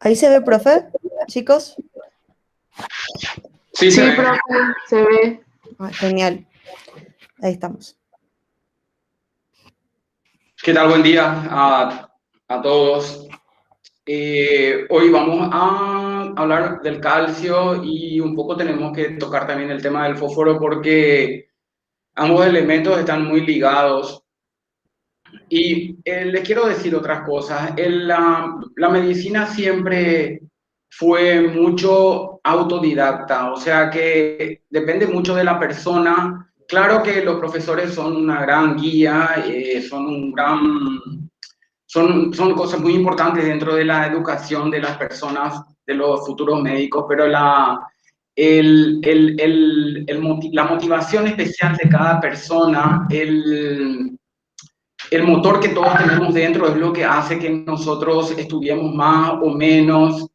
¿Ahí se ve, profe? Chicos. Sí, Sí, profe, se ve. Genial. Ahí estamos. ¿Qué tal? Buen día a todos. Hoy vamos a hablar del calcio y un poco tenemos que tocar también el tema del fósforo porque ambos elementos están muy ligados. Y les quiero decir otras cosas. La medicina siempre fue mucho autodidacta, o sea que depende mucho de la persona. Claro que los profesores son una gran guía, son cosas muy importantes dentro de la educación de las personas, de los futuros médicos, pero la motivación especial de cada persona, el motor que todos tenemos dentro es lo que hace que nosotros estudiemos más o menos.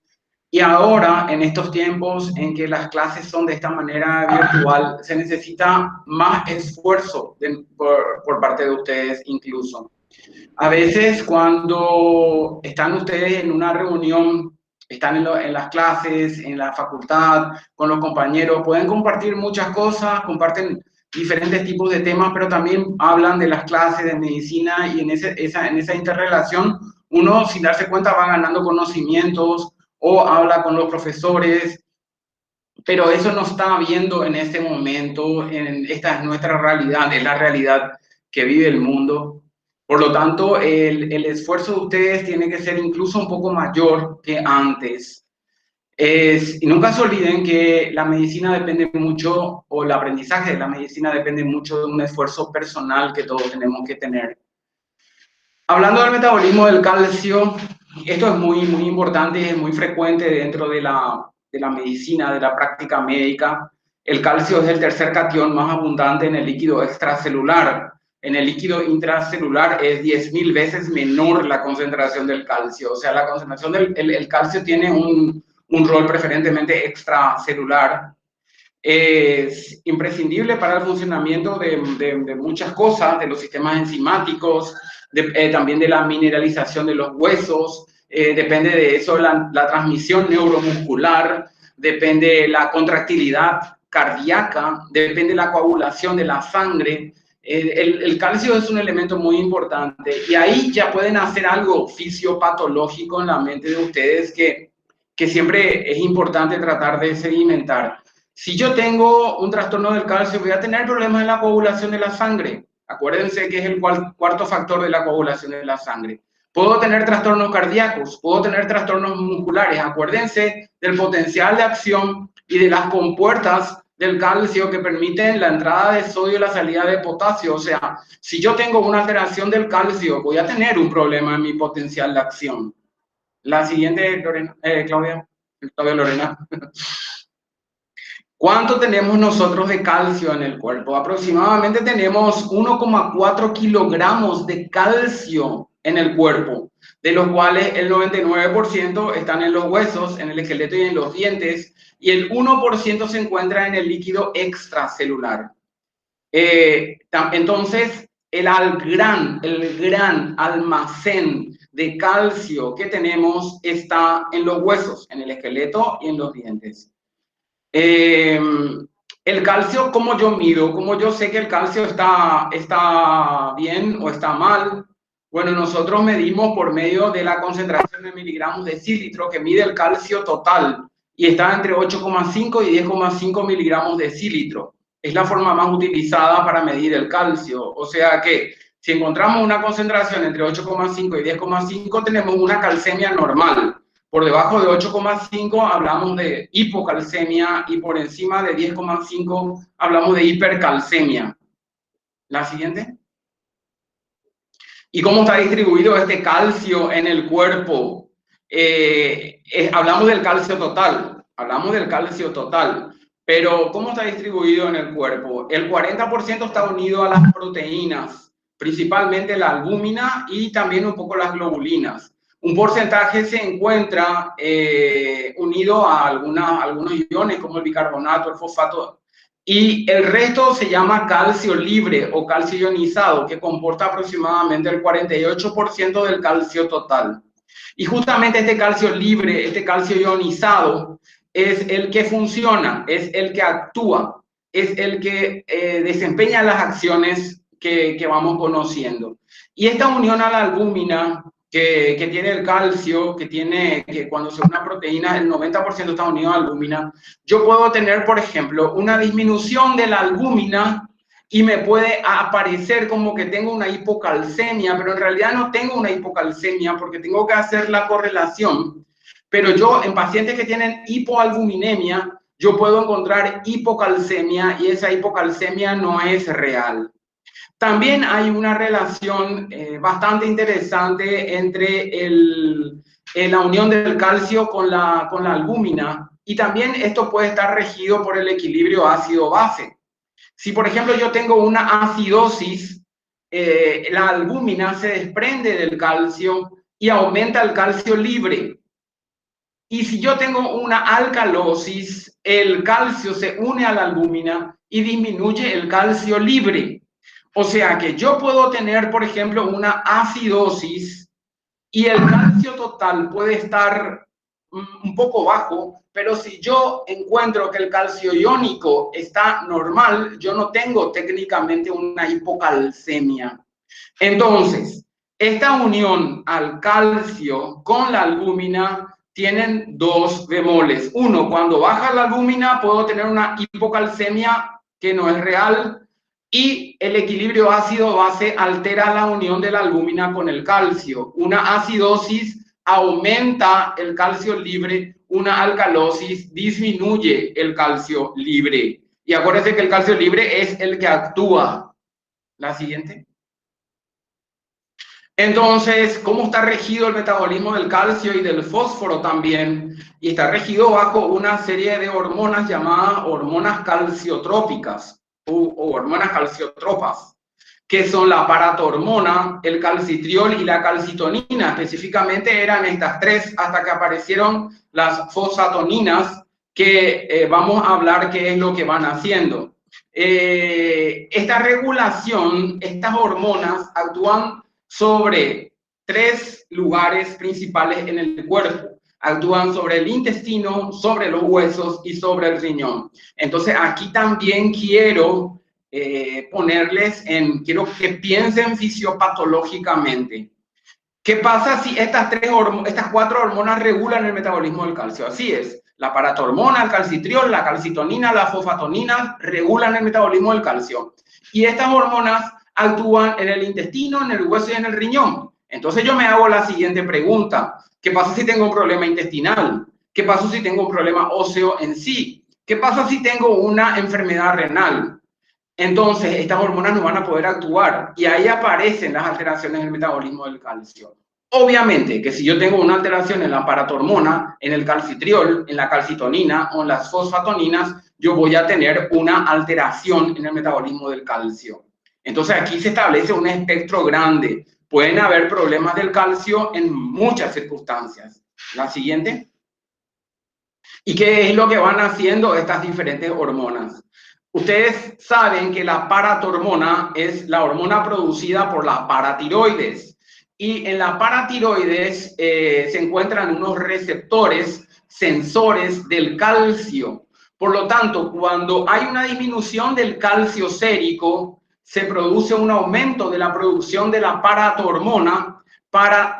Y ahora, en estos tiempos en que las clases son de esta manera virtual, se necesita más esfuerzo por parte de ustedes incluso. A veces cuando están ustedes en una reunión, están en las clases, en la facultad, con los compañeros, pueden compartir muchas cosas, comparten diferentes tipos de temas, pero también hablan de las clases de medicina y en esa interrelación uno sin darse cuenta va ganando conocimientos o habla con los profesores, pero eso no está viendo en este momento, esta es nuestra realidad, es la realidad que vive el mundo. Por lo tanto, el esfuerzo de ustedes tiene que ser incluso un poco mayor que antes. Y nunca se olviden que la medicina depende mucho, o el aprendizaje de la medicina depende mucho de un esfuerzo personal que todos tenemos que tener. Hablando del metabolismo del calcio, esto es muy, muy importante y es muy frecuente dentro de la medicina, de la práctica médica. El calcio es el tercer catión más abundante en el líquido extracelular. En el líquido intracelular es 10.000 veces menor la concentración del calcio. O sea, la concentración del calcio tiene un rol preferentemente extracelular. Es imprescindible para el funcionamiento de muchas cosas, de los sistemas enzimáticos, también de la mineralización de los huesos, depende de eso la transmisión neuromuscular, depende de la contractilidad cardíaca, depende de la coagulación de la sangre. El calcio es un elemento muy importante y ahí ya pueden hacer algo fisiopatológico en la mente de ustedes que siempre es importante tratar de sedimentar. Si yo tengo un trastorno del calcio, voy a tener problemas en la coagulación de la sangre. Acuérdense que es el cuarto factor de la coagulación de la sangre. Puedo tener trastornos cardíacos, puedo tener trastornos musculares. Acuérdense del potencial de acción y de las compuertas del calcio que permiten la entrada de sodio y la salida de potasio. O sea, si yo tengo una alteración del calcio, voy a tener un problema en mi potencial de acción. La siguiente, Claudia Lorena. ¿Cuánto tenemos nosotros de calcio en el cuerpo? Aproximadamente tenemos 1,4 kilogramos de calcio en el cuerpo, de los cuales el 99% están en los huesos, en el esqueleto y en los dientes, y el 1% se encuentra en el líquido extracelular. Entonces, el gran almacén de calcio que tenemos está en los huesos, en el esqueleto y en los dientes. El calcio, ¿cómo yo mido? ¿Cómo yo sé que el calcio está bien o está mal? Bueno, nosotros medimos por medio de la concentración de miligramos de decilitro que mide el calcio total y está entre 8,5 y 10,5 miligramos de decilitro. Es la forma más utilizada para medir el calcio. O sea que si encontramos una concentración entre 8,5 y 10,5 tenemos una calcemia normal. Por debajo de 8,5 hablamos de hipocalcemia y por encima de 10,5 hablamos de hipercalcemia. La siguiente. ¿Y cómo está distribuido este calcio en el cuerpo? Hablamos del calcio total, pero ¿cómo está distribuido en el cuerpo? El 40% está unido a las proteínas, principalmente la albúmina y también un poco las globulinas. Un porcentaje se encuentra unido a algunos iones como el bicarbonato, el fosfato, y el resto se llama calcio libre o calcio ionizado, que comporta aproximadamente el 48% del calcio total. Y justamente este calcio libre, este calcio ionizado, es el que funciona, es el que actúa, es el que desempeña las acciones que vamos conociendo. Y esta unión a la albúmina que tiene el calcio, que cuando se une una proteína, el 90% está unido a la albúmina, yo puedo tener, por ejemplo, una disminución de la albúmina y me puede aparecer como que tengo una hipocalcemia, pero en realidad no tengo una hipocalcemia porque tengo que hacer la correlación. Pero yo, en pacientes que tienen hipoalbuminemia, yo puedo encontrar hipocalcemia y esa hipocalcemia no es real. También hay una relación bastante interesante entre la unión del calcio con la albúmina, y también esto puede estar regido por el equilibrio ácido-base. Si, por ejemplo, yo tengo una acidosis, la albúmina se desprende del calcio y aumenta el calcio libre. Y si yo tengo una alcalosis, el calcio se une a la albúmina y disminuye el calcio libre. O sea que yo puedo tener, por ejemplo, una acidosis y el calcio total puede estar un poco bajo, pero si yo encuentro que el calcio iónico está normal, yo no tengo técnicamente una hipocalcemia. Entonces, esta unión al calcio con la albúmina tienen dos bemoles. Uno, cuando baja la albúmina puedo tener una hipocalcemia que no es real, y el equilibrio ácido-base altera la unión de la albúmina con el calcio. Una acidosis aumenta el calcio libre, una alcalosis disminuye el calcio libre. Y acuérdense que el calcio libre es el que actúa. La siguiente. Entonces, ¿cómo está regido el metabolismo del calcio y del fósforo también? Y está regido bajo una serie de hormonas llamadas hormonas calciotrópicas o hormonas calciotropas, que son la paratormona, el calcitriol y la calcitonina. Específicamente eran estas tres hasta que aparecieron las fosfatoninas, que vamos a hablar qué es lo que van haciendo. Esta regulación, estas hormonas actúan sobre tres lugares principales en el cuerpo. Actúan sobre el intestino, sobre los huesos y sobre el riñón. Entonces aquí también quiero quiero que piensen fisiopatológicamente. ¿Qué pasa si estas cuatro hormonas regulan el metabolismo del calcio? Así es. La paratormona, el calcitriol, la calcitonina, la fosfatonina regulan el metabolismo del calcio. Y estas hormonas actúan en el intestino, en el hueso y en el riñón. Entonces yo me hago la siguiente pregunta. ¿Qué pasa si tengo un problema intestinal? ¿Qué pasa si tengo un problema óseo en sí? ¿Qué pasa si tengo una enfermedad renal? Entonces estas hormonas no van a poder actuar y ahí aparecen las alteraciones en el metabolismo del calcio. Obviamente que si yo tengo una alteración en la paratormona, en el calcitriol, en la calcitonina o en las fosfatoninas, yo voy a tener una alteración en el metabolismo del calcio. Entonces aquí se establece un espectro grande. Pueden haber problemas del calcio en muchas circunstancias. La siguiente. ¿Y qué es lo que van haciendo estas diferentes hormonas? Ustedes saben que la paratormona es la hormona producida por la paratiroides. Y en la paratiroides se encuentran unos receptores, sensores del calcio. Por lo tanto, cuando hay una disminución del calcio sérico, se produce un aumento de la producción de la paratormona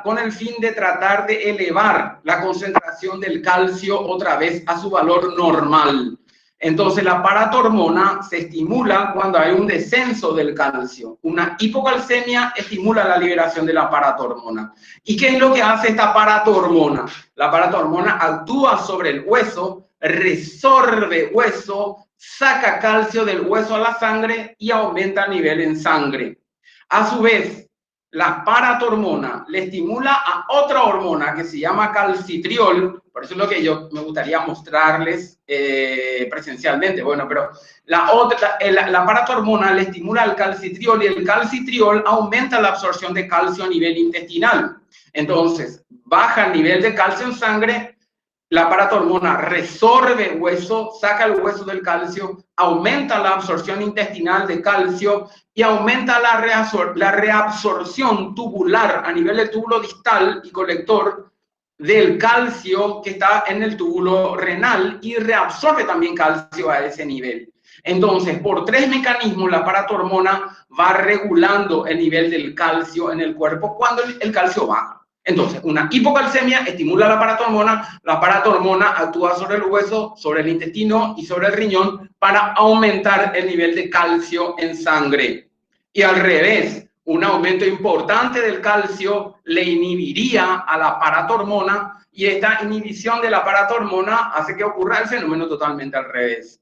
con el fin de tratar de elevar la concentración del calcio otra vez a su valor normal. Entonces la paratormona se estimula cuando hay un descenso del calcio. Una hipocalcemia estimula la liberación de la paratormona. ¿Y qué es lo que hace esta paratormona? La paratormona actúa sobre el hueso, resorbe hueso, saca calcio del hueso a la sangre y aumenta el nivel en sangre. A su vez, la paratormona le estimula a otra hormona que se llama calcitriol. Por eso es lo que yo me gustaría mostrarles presencialmente. Bueno, pero la paratormona le estimula al calcitriol y el calcitriol aumenta la absorción de calcio a nivel intestinal. Entonces, baja el nivel de calcio en sangre La paratormona resorbe el hueso, saca el hueso del calcio, aumenta la absorción intestinal de calcio y aumenta la reabsorción tubular a nivel del túbulo distal y colector del calcio que está en el túbulo renal y reabsorbe también calcio a ese nivel. Entonces, por 3 mecanismos, la paratormona va regulando el nivel del calcio en el cuerpo cuando el calcio baja. Entonces, una hipocalcemia estimula la paratormona actúa sobre el hueso, sobre el intestino y sobre el riñón para aumentar el nivel de calcio en sangre. Y al revés, un aumento importante del calcio le inhibiría a la paratormona y esta inhibición de la paratormona hace que ocurra el fenómeno totalmente al revés.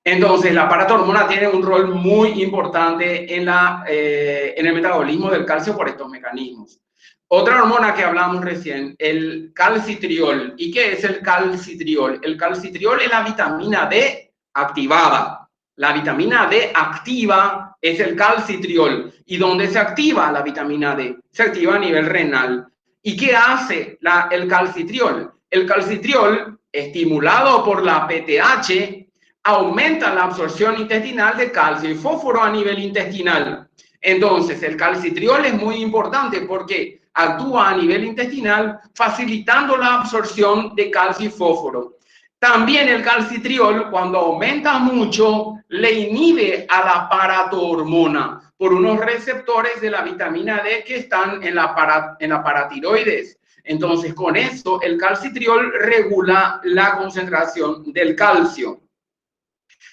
Entonces, la paratormona tiene un rol muy importante en el metabolismo del calcio por estos mecanismos. Otra hormona que hablamos recién, el calcitriol. ¿Y qué es el calcitriol? El calcitriol es la vitamina D activada. La vitamina D activa es el calcitriol. ¿Y dónde se activa la vitamina D? Se activa a nivel renal. ¿Y qué hace el calcitriol? El calcitriol, estimulado por la PTH, aumenta la absorción intestinal de calcio y fósforo a nivel intestinal. Entonces, el calcitriol es muy importante porque actúa a nivel intestinal facilitando la absorción de calcio y fósforo. También el calcitriol, cuando aumenta mucho, le inhibe a la paratormona por unos receptores de la vitamina D que están en la paratiroides. Entonces, con eso, el calcitriol regula la concentración del calcio.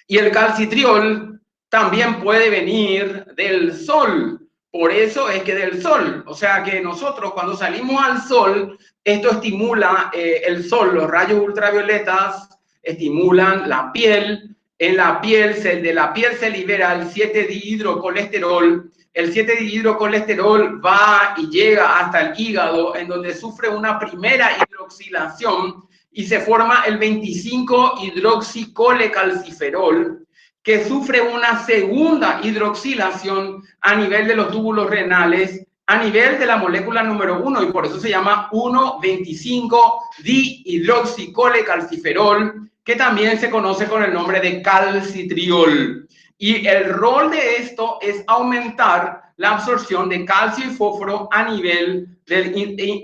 Y el calcitriol también puede venir del sol. Por eso es que del sol, o sea que nosotros cuando salimos al sol, esto estimula el sol, los rayos ultravioletas estimulan la piel. En la piel, de la piel se libera el 7-dihidrocolesterol. El 7-dihidrocolesterol va y llega hasta el hígado, en donde sufre una primera hidroxilación y se forma el 25-hidroxicolecalciferol, que sufre una segunda hidroxilación a nivel de los túbulos renales, a nivel de la molécula número 1, y por eso se llama 1,25-dihidroxicolecalciferol, que también se conoce con el nombre de calcitriol. Y el rol de esto es aumentar la absorción de calcio y fósforo a nivel del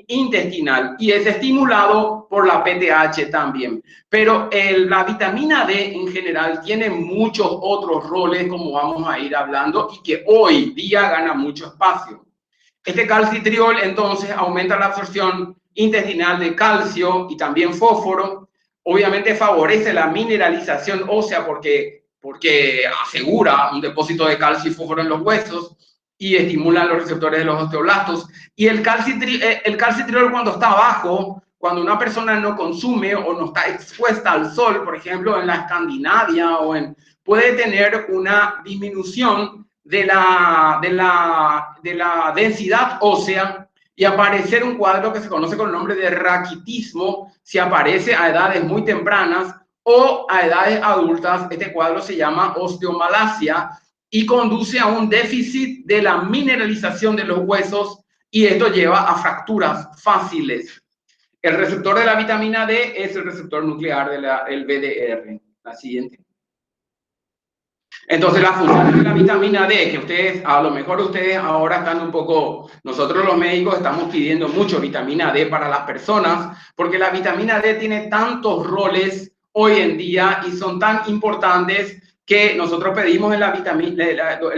intestinal y es estimulado por la PTH también. Pero la vitamina D en general tiene muchos otros roles, como vamos a ir hablando, y que hoy día gana mucho espacio. Este calcitriol entonces aumenta la absorción intestinal de calcio y también fósforo. Obviamente favorece la mineralización ósea porque asegura un depósito de calcio y fósforo en los huesos y estimula los receptores de los osteoblastos. Y el calcitriol cuando está bajo, cuando una persona no consume o no está expuesta al sol, por ejemplo, en la Escandinavia, puede tener una disminución de la densidad ósea y aparecer un cuadro que se conoce con el nombre de raquitismo, si aparece a edades muy tempranas o a edades adultas. Este cuadro se llama osteomalacia y conduce a un déficit de la mineralización de los huesos y esto lleva a fracturas fáciles. El receptor de la vitamina D es el receptor nuclear del BDR. La siguiente. Entonces, la función de la vitamina D, que ustedes, a lo mejor ustedes ahora están un poco, nosotros los médicos estamos pidiendo mucho vitamina D para las personas, porque la vitamina D tiene tantos roles hoy en día y son tan importantes que nosotros pedimos el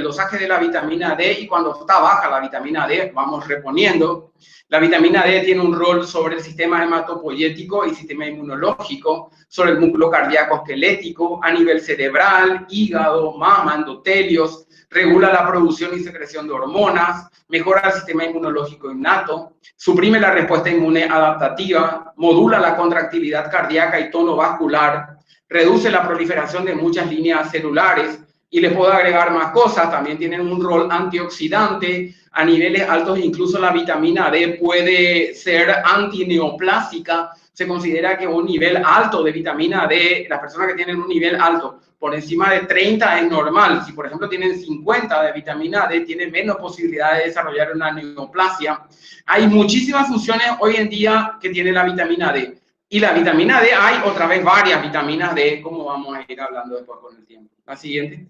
dosaje de la vitamina D y cuando está baja la vitamina D vamos reponiendo. La vitamina D tiene un rol sobre el sistema hematopoyético y sistema inmunológico, sobre el músculo cardíaco esquelético, a nivel cerebral, hígado, mama, endotelios, regula la producción y secreción de hormonas, mejora el sistema inmunológico innato, suprime la respuesta inmune adaptativa, modula la contractilidad cardíaca y tono vascular, reduce la proliferación de muchas líneas celulares y les puedo agregar más cosas. También tienen un rol antioxidante a niveles altos. Incluso la vitamina D puede ser antineoplásica. Se considera que un nivel alto de vitamina D, las personas que tienen un nivel alto por encima de 30 es normal. Si por ejemplo tienen 50 de vitamina D, tienen menos posibilidad de desarrollar una neoplasia. Hay muchísimas funciones hoy en día que tiene la vitamina D. Y la vitamina D, hay otra vez varias vitaminas D, como vamos a ir hablando después con el tiempo. La siguiente.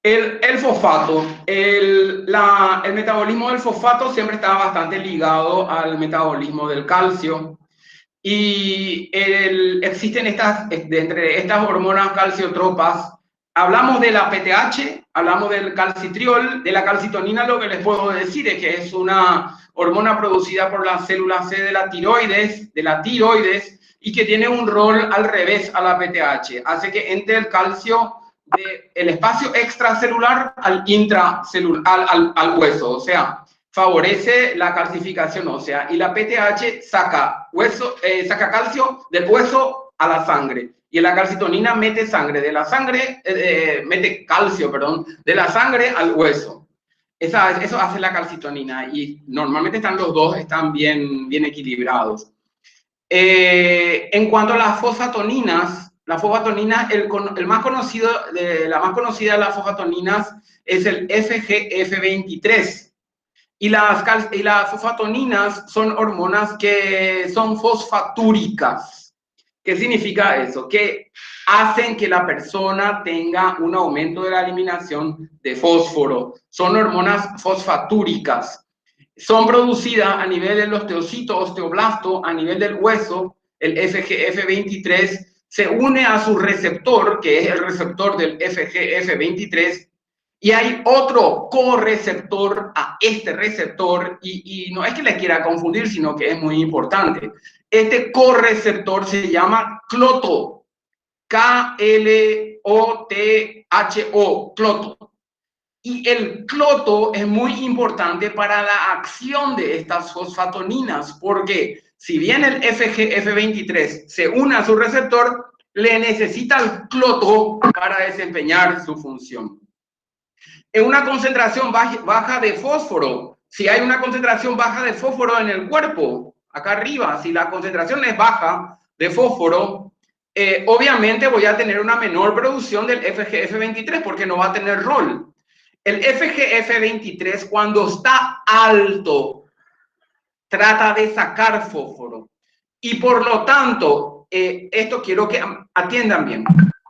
El fosfato, el metabolismo del fosfato siempre está bastante ligado al metabolismo del calcio. Y existen entre estas hormonas calciotropas, hablamos de la PTH, hablamos del calcitriol, de la calcitonina. Lo que les puedo decir es que es una hormona producida por las células C de la tiroides, y que tiene un rol al revés a la PTH. Hace que entre el calcio del espacio extracelular al intracelular, al hueso, o sea, favorece la calcificación ósea, y la PTH saca calcio del hueso a la sangre, y la calcitonina mete calcio, de la sangre al hueso. Eso hace la calcitonina, y normalmente los dos están bien equilibrados. En cuanto a las fosfatoninas, la más conocida de las fosfatoninas es el FGF23. Y las fosfatoninas son hormonas que son fosfatúricas. ¿Qué significa eso? Que hacen que la persona tenga un aumento de la eliminación de fósforo. Son hormonas fosfatúricas. Son producidas a nivel del osteocito, osteoblasto, a nivel del hueso. El FGF23 se une a su receptor, que es el receptor del FGF23, y hay otro correceptor a este receptor, y no es que les quiera confundir, sino que es muy importante. Este correceptor se llama cloto, K-L-O-T-H-O, cloto. Y el cloto es muy importante para la acción de estas fosfatoninas, porque si bien el FGF23 se une a su receptor, le necesita el cloto para desempeñar su función. En una concentración baja de fósforo, si hay una concentración baja de fósforo en el cuerpo, acá arriba, si la concentración es baja de fósforo, obviamente voy a tener una menor producción del FGF23 porque no va a tener rol. El FGF23, cuando está alto, trata de sacar fósforo. Y por lo tanto, esto quiero que atiendan bien.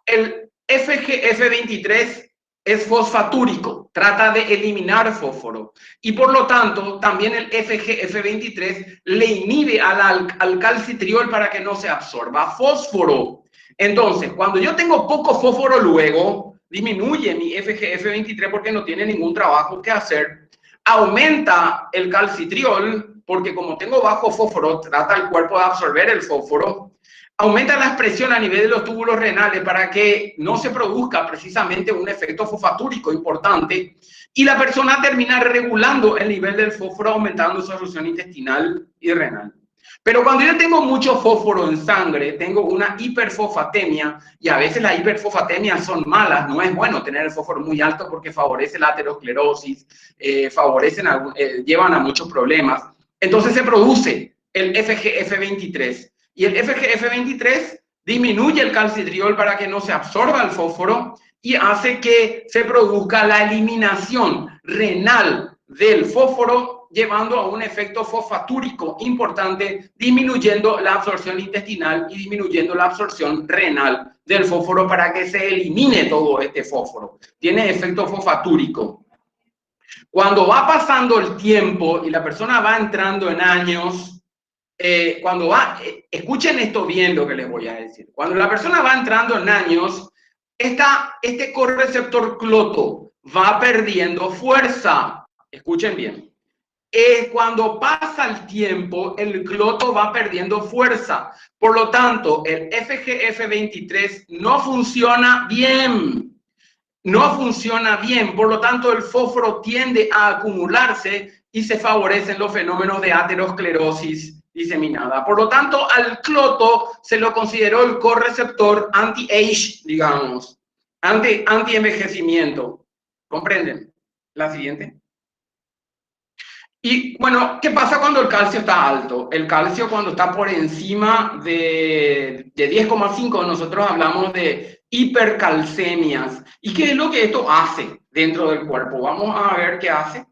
El FGF23 es fosfatúrico, trata de eliminar fósforo. Y por lo tanto, también el FGF23 le inhibe al calcitriol para que no se absorba fósforo. Entonces, cuando yo tengo poco fósforo, luego disminuye mi FGF23 porque no tiene ningún trabajo que hacer. Aumenta el calcitriol porque como tengo bajo fósforo, trata el cuerpo de absorber el fósforo. Aumenta la expresión a nivel de los túbulos renales para que no se produzca precisamente un efecto fosfatúrico importante, y la persona termina regulando el nivel del fósforo, aumentando su absorción intestinal y renal. Pero cuando yo tengo mucho fósforo en sangre, tengo una hiperfosfatemia, y a veces las hiperfosfatemias son malas. No es bueno tener el fósforo muy alto porque favorece la aterosclerosis, llevan a muchos problemas. Entonces se produce el FGF23. Y el FGF23 disminuye el calcitriol para que no se absorba el fósforo y hace que se produzca la eliminación renal del fósforo, llevando a un efecto fosfatúrico importante, disminuyendo la absorción intestinal y disminuyendo la absorción renal del fósforo para que se elimine todo este fósforo. Tiene efecto fosfatúrico. Cuando va pasando el tiempo y la persona va entrando en años, escuchen esto bien lo que les voy a decir. Cuando la persona va entrando en años, este correceptor cloto va perdiendo fuerza. Escuchen bien. Cuando pasa el tiempo, el cloto va perdiendo fuerza. Por lo tanto, el FGF23 no funciona bien. No funciona bien. Por lo tanto, el fósforo tiende a acumularse y se favorecen los fenómenos de aterosclerosis diseminada. Por lo tanto, al cloto se lo consideró el correceptor anti-age, digamos, anti-envejecimiento. ¿Comprenden? La siguiente. Y bueno, ¿qué pasa cuando el calcio está alto? El calcio cuando está por encima de 10,5, nosotros hablamos de hipercalcemias. ¿Y qué es lo que esto hace dentro del cuerpo? Vamos a ver qué hace.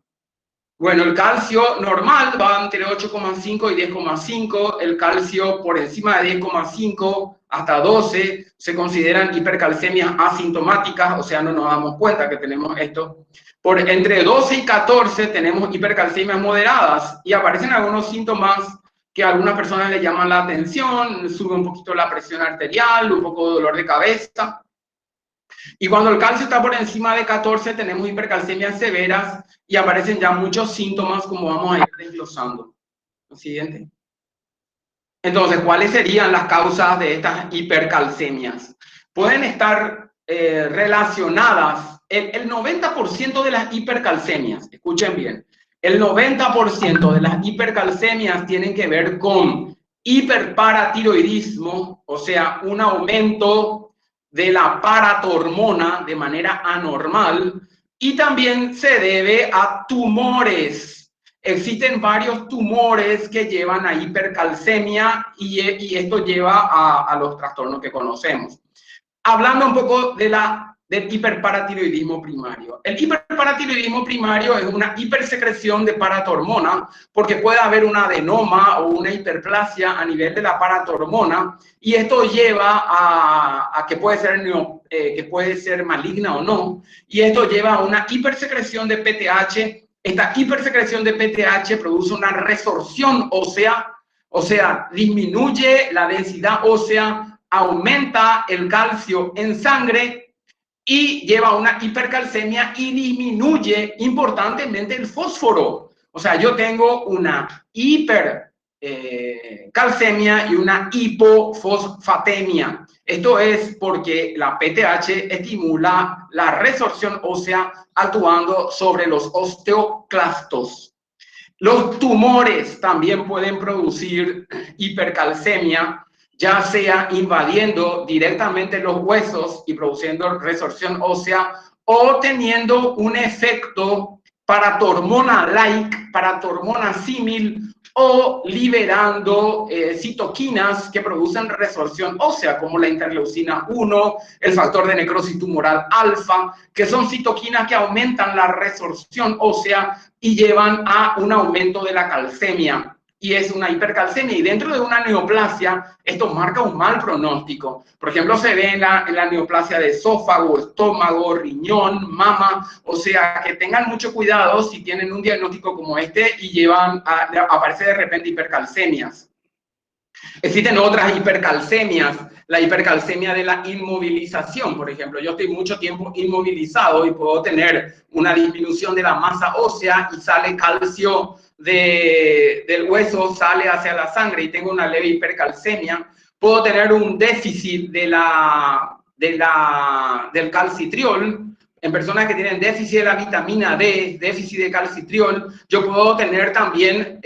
Bueno, el calcio normal va entre 8,5 y 10,5. El calcio por encima de 10,5 hasta 12 se consideran hipercalcemias asintomáticas, o sea, no nos damos cuenta que tenemos esto. Por entre 12 y 14 tenemos hipercalcemias moderadas y aparecen algunos síntomas que a algunas personas le llaman la atención, sube un poquito la presión arterial, un poco de dolor de cabeza. Y cuando el calcio está por encima de 14 tenemos hipercalcemias severas y aparecen ya muchos síntomas como vamos a ir desglosando. Lo siguiente. Entonces, ¿cuáles serían las causas de estas hipercalcemias? Pueden estar relacionadas, el 90% de las hipercalcemias, escuchen bien, el 90% de las hipercalcemias tienen que ver con hiperparatiroidismo, o sea, un aumento de la paratormona de manera anormal, y también se debe a tumores. Existen varios tumores que llevan a hipercalcemia y esto lleva a los trastornos que conocemos. Hablando un poco del hiperparatiroidismo primario. El hiperparatiroidismo primario es una hipersecreción de paratormona porque puede haber un adenoma o una hiperplasia a nivel de la paratormona y esto lleva a que puede ser maligna o no, y esto lleva a una hipersecreción de PTH. Esta hipersecreción de PTH produce una resorción ósea, o sea, disminuye la densidad ósea, aumenta el calcio en sangre y lleva a una hipercalcemia y disminuye importantemente el fósforo. O sea, yo tengo una hipercalcemia y una hipofosfatemia. Esto es porque la PTH estimula la resorción ósea actuando sobre los osteoclastos. Los tumores también pueden producir hipercalcemia, ya sea invadiendo directamente los huesos y produciendo resorción ósea o teniendo un efecto paratormona-like, paratormona símil o liberando citoquinas que producen resorción ósea, como la interleucina 1, el factor de necrosis tumoral alfa, que son citoquinas que aumentan la resorción ósea y llevan a un aumento de la calcemia. Y es una hipercalcemia, y dentro de una neoplasia esto marca un mal pronóstico. Por ejemplo, se ve en la neoplasia de esófago, estómago, riñón, mama, o sea, que tengan mucho cuidado si tienen un diagnóstico como este y aparece de repente hipercalcemias. Existen otras hipercalcemias, la hipercalcemia de la inmovilización, por ejemplo. Yo estoy mucho tiempo inmovilizado y puedo tener una disminución de la masa ósea y sale calcio del hueso, sale hacia la sangre y tengo una leve hipercalcemia. Puedo tener un déficit del calcitriol. En personas que tienen déficit de la vitamina D, déficit de calcitriol, yo puedo tener también...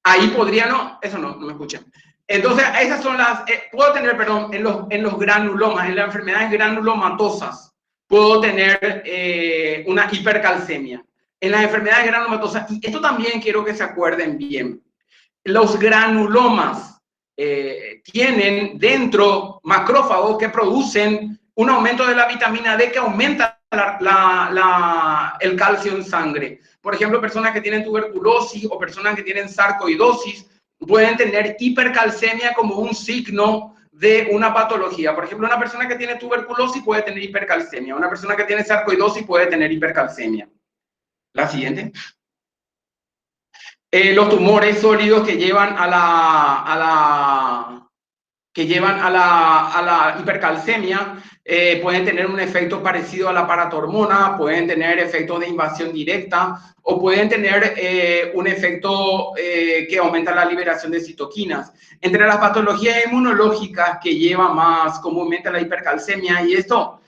ahí podría, no, eso no me escuchan. Entonces, esas son las, puedo tener, perdón, en los granulomas, en las enfermedades granulomatosas, puedo tener una hipercalcemia. En las enfermedades granulomatosas, y esto también quiero que se acuerden bien, los granulomas tienen dentro macrófagos que producen un aumento de la vitamina D que aumenta el calcio en sangre. Por ejemplo, personas que tienen tuberculosis o personas que tienen sarcoidosis pueden tener hipercalcemia como un signo de una patología. Por ejemplo, una persona que tiene tuberculosis puede tener hipercalcemia. Una persona que tiene sarcoidosis puede tener hipercalcemia. La siguiente. Los tumores sólidos que llevan a la hipercalcemia pueden tener un efecto parecido a la paratormona, pueden tener efectos de invasión directa o pueden tener un efecto que aumenta la liberación de citoquinas. Entre las patologías inmunológicas que llevan más comúnmente a la hipercalcemia, y esto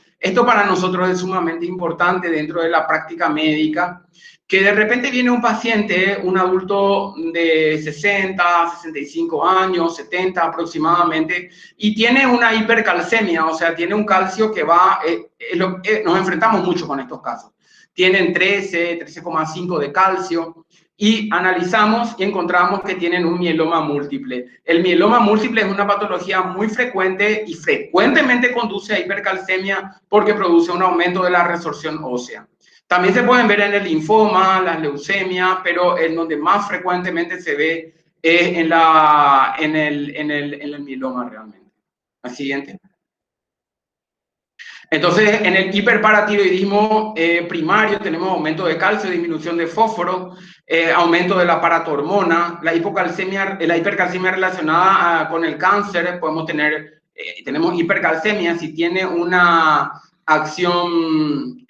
para nosotros es sumamente importante dentro de la práctica médica, que de repente viene un paciente, un adulto de 60, 65 años, 70 aproximadamente, y tiene una hipercalcemia, o sea, tiene un calcio que va, nos enfrentamos mucho con estos casos. Tienen 13,5 de calcio, y analizamos y encontramos que tienen un mieloma múltiple. El mieloma múltiple es una patología muy frecuente y frecuentemente conduce a hipercalcemia porque produce un aumento de la resorción ósea. También se pueden ver en el linfoma, las leucemias, pero en donde más frecuentemente se ve es en el mieloma realmente. La siguiente. Entonces, en el hiperparatiroidismo primario tenemos aumento de calcio, disminución de fósforo, aumento de la paratormona, la hipercalcemia relacionada con el cáncer, tenemos hipercalcemia si tiene una acción,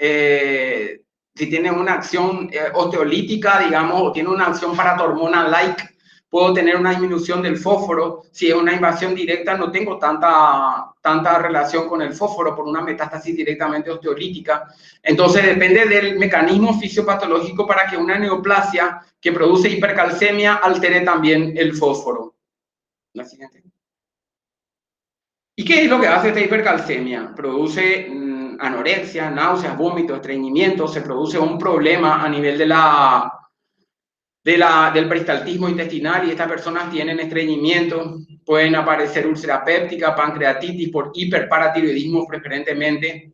osteolítica, digamos, o tiene una acción paratormona-like. Puedo tener una disminución del fósforo. Si es una invasión directa, no tengo tanta relación con el fósforo por una metástasis directamente osteolítica. Entonces, depende del mecanismo fisiopatológico para que una neoplasia que produce hipercalcemia altere también el fósforo. La siguiente. ¿Y qué es lo que hace esta hipercalcemia? Produce anorexia, náuseas, vómitos, estreñimiento, se produce un problema a nivel del peristaltismo intestinal y estas personas tienen estreñimiento, pueden aparecer úlcera péptica, pancreatitis por hiperparatiroidismo preferentemente.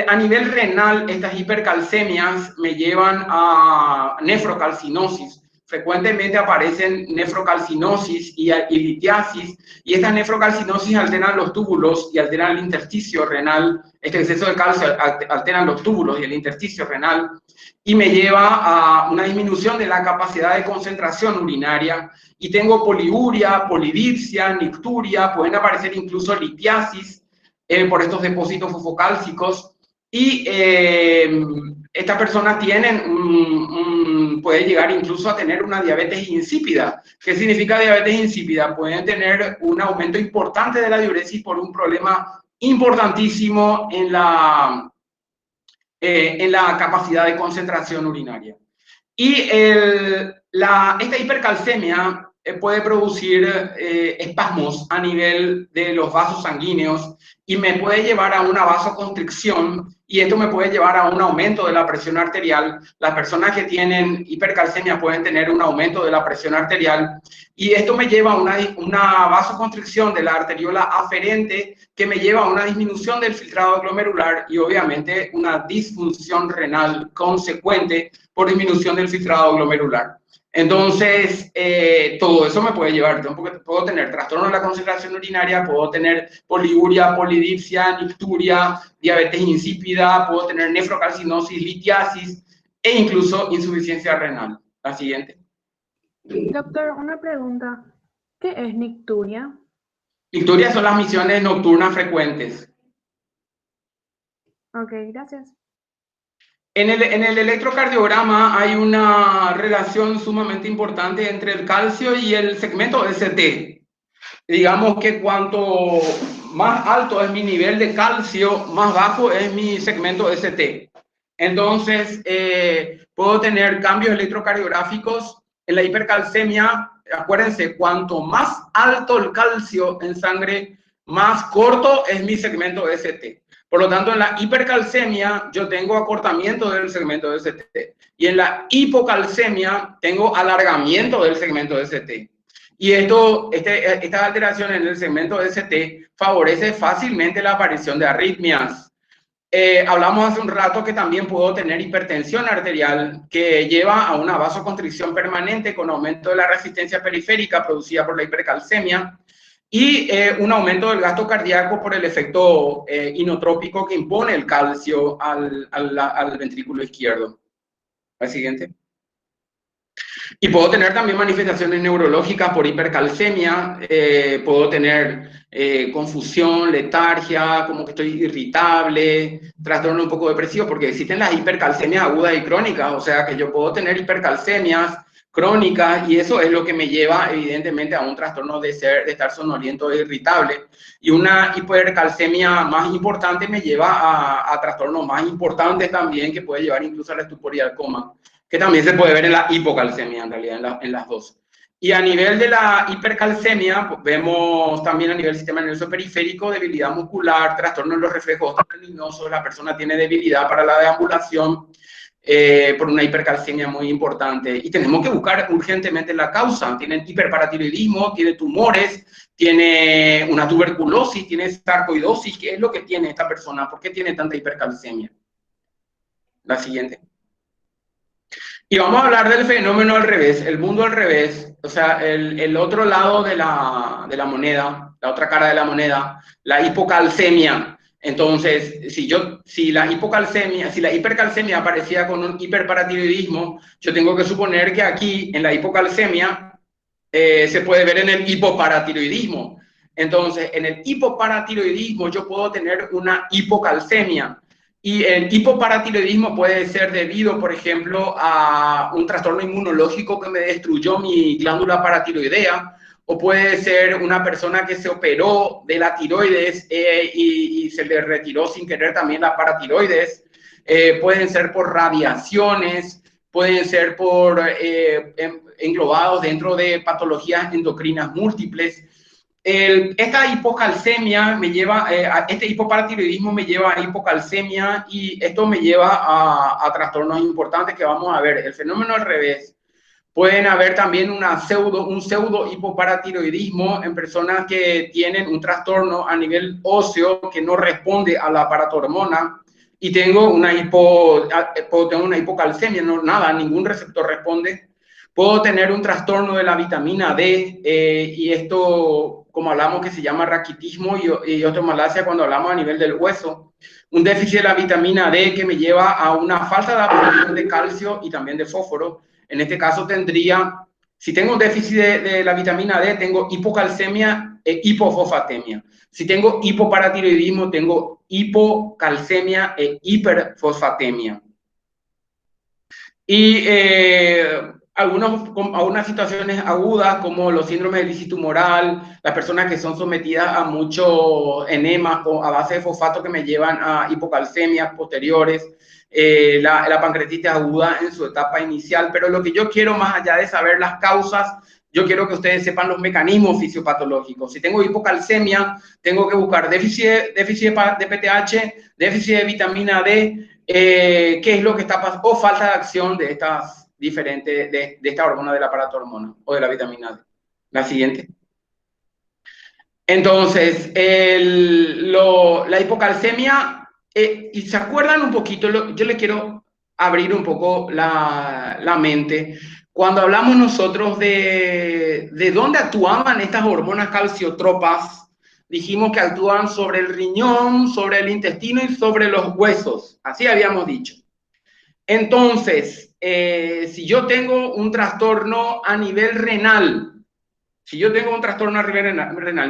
A nivel renal, estas hipercalcemias me llevan a nefrocalcinosis. Frecuentemente aparecen nefrocalcinosis y litiasis, y estas nefrocalcinosis alteran los túbulos y alteran el intersticio renal. Este exceso de calcio alteran los túbulos y el intersticio renal, y me lleva a una disminución de la capacidad de concentración urinaria, y tengo poliuria, polidipsia, nicturia, pueden aparecer incluso litiasis por estos depósitos fosfocálcicos, y estas personas puede llegar incluso a tener una diabetes insípida. ¿Qué significa diabetes insípida? Pueden tener un aumento importante de la diuresis por un problema importantísimo en la capacidad de concentración urinaria. Y esta hipercalcemia puede producir espasmos a nivel de los vasos sanguíneos y me puede llevar a una vasoconstricción, y esto me puede llevar a un aumento de la presión arterial. Las personas que tienen hipercalcemia pueden tener un aumento de la presión arterial, y esto me lleva a una vasoconstricción de la arteriola aferente, que me lleva a una disminución del filtrado glomerular y obviamente una disfunción renal consecuente por disminución del filtrado glomerular. Entonces, todo eso me puede llevar, puedo tener trastorno de la concentración urinaria, puedo tener poliuria, polidipsia, nicturia, diabetes insípida, puedo tener nefrocalcinosis, litiasis e incluso insuficiencia renal. La siguiente. Doctor, una pregunta. ¿Qué es nicturia? Nicturia son las misiones nocturnas frecuentes. Ok, gracias. En el electrocardiograma hay una relación sumamente importante entre el calcio y el segmento ST. Digamos que cuanto más alto es mi nivel de calcio, más bajo es mi segmento ST. Entonces, puedo tener cambios electrocardiográficos en la hipercalcemia. Acuérdense, cuanto más alto el calcio en sangre, más corto es mi segmento ST. Por lo tanto, en la hipercalcemia yo tengo acortamiento del segmento de ST, y en la hipocalcemia tengo alargamiento del segmento de ST. Y esta alteración en el segmento de ST favorece fácilmente la aparición de arritmias. Hablamos hace un rato que también puedo tener hipertensión arterial, que lleva a una vasoconstricción permanente con aumento de la resistencia periférica producida por la hipercalcemia, y un aumento del gasto cardíaco por el efecto inotrópico que impone el calcio al ventrículo izquierdo. La siguiente. Y puedo tener también manifestaciones neurológicas por hipercalcemia, puedo tener confusión, letargia, como que estoy irritable, trastorno un poco depresivo, porque existen las hipercalcemias agudas y crónicas, o sea que yo puedo tener hipercalcemias crónicas, y eso es lo que me lleva evidentemente a un trastorno de estar sonoliento e irritable, y una hipercalcemia más importante me lleva a trastornos más importantes también, que puede llevar incluso a la estupor y al coma, que también se puede ver en la hipocalcemia, en realidad, en las dos. Y a nivel de la hipercalcemia, pues vemos también a nivel del sistema nervioso periférico debilidad muscular, trastorno en los reflejos luminosos, la persona tiene debilidad para la deambulación por una hipercalcemia muy importante. Y tenemos que buscar urgentemente la causa. Tienen hiperparatiroidismo, tiene tumores, tiene una tuberculosis, tiene sarcoidosis. ¿Qué es lo que tiene esta persona? ¿Por qué tiene tanta hipercalcemia? La siguiente. Y vamos a hablar del fenómeno al revés, el mundo al revés, o sea, el otro lado de la moneda, la otra cara de la moneda, la hipocalcemia. Entonces, si la hipercalcemia aparecía con un hiperparatiroidismo, yo tengo que suponer que aquí, en la hipocalcemia, se puede ver en el hipoparatiroidismo. Entonces, en el hipoparatiroidismo yo puedo tener una hipocalcemia. Y el hipoparatiroidismo puede ser debido, por ejemplo, a un trastorno inmunológico que me destruyó mi glándula paratiroidea, o puede ser una persona que se operó de la tiroides y se le retiró sin querer también la paratiroides. Pueden ser por radiaciones, pueden ser por englobados dentro de patologías endocrinas múltiples. Esta hipocalcemia me lleva, este hipoparatiroidismo me lleva a hipocalcemia y esto me lleva a trastornos importantes que vamos a ver. El fenómeno al revés. Pueden haber también un pseudo hipoparatiroidismo en personas que tienen un trastorno a nivel óseo que no responde a la paratormona y tengo una hipocalcemia, no, nada, ningún receptor responde. Puedo tener un trastorno de la vitamina D y esto, como hablamos, que se llama raquitismo y osteomalacia cuando hablamos a nivel del hueso. Un déficit de la vitamina D que me lleva a una falta de absorción de calcio y también de fósforo. En este caso tendría, si tengo un déficit de la vitamina D, tengo hipocalcemia e hipofosfatemia. Si tengo hipoparatiroidismo, tengo hipocalcemia e hiperfosfatemia. Y algunas situaciones agudas como los síndromes de lisis tumoral, las personas que son sometidas a muchos enemas a base de fosfato que me llevan a hipocalcemias posteriores, la pancreatitis aguda en su etapa inicial. Pero lo que yo quiero, más allá de saber las causas, yo quiero que ustedes sepan los mecanismos fisiopatológicos. Si tengo hipocalcemia, tengo que buscar déficit de PTH, déficit de vitamina D, qué es lo que está pasando, o falta de acción de estas diferentes, de esta hormona de la paratormona o de la vitamina D. La siguiente. Entonces, la hipocalcemia, y se acuerdan un poquito, yo le quiero abrir un poco la mente. Cuando hablamos nosotros de dónde actuaban estas hormonas calciotropas, dijimos que actúan sobre el riñón, sobre el intestino y sobre los huesos. Así habíamos dicho. Entonces, si yo tengo un trastorno a nivel renal,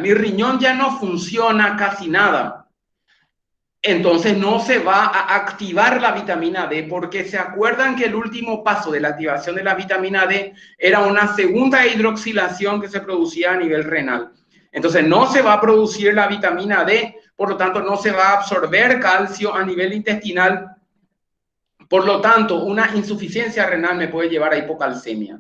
mi riñón ya no funciona casi nada. Entonces no se va a activar la vitamina D, porque se acuerdan que el último paso de la activación de la vitamina D era una segunda hidroxilación que se producía a nivel renal. Entonces no se va a producir la vitamina D, por lo tanto no se va a absorber calcio a nivel intestinal. Por lo tanto, una insuficiencia renal me puede llevar a hipocalcemia.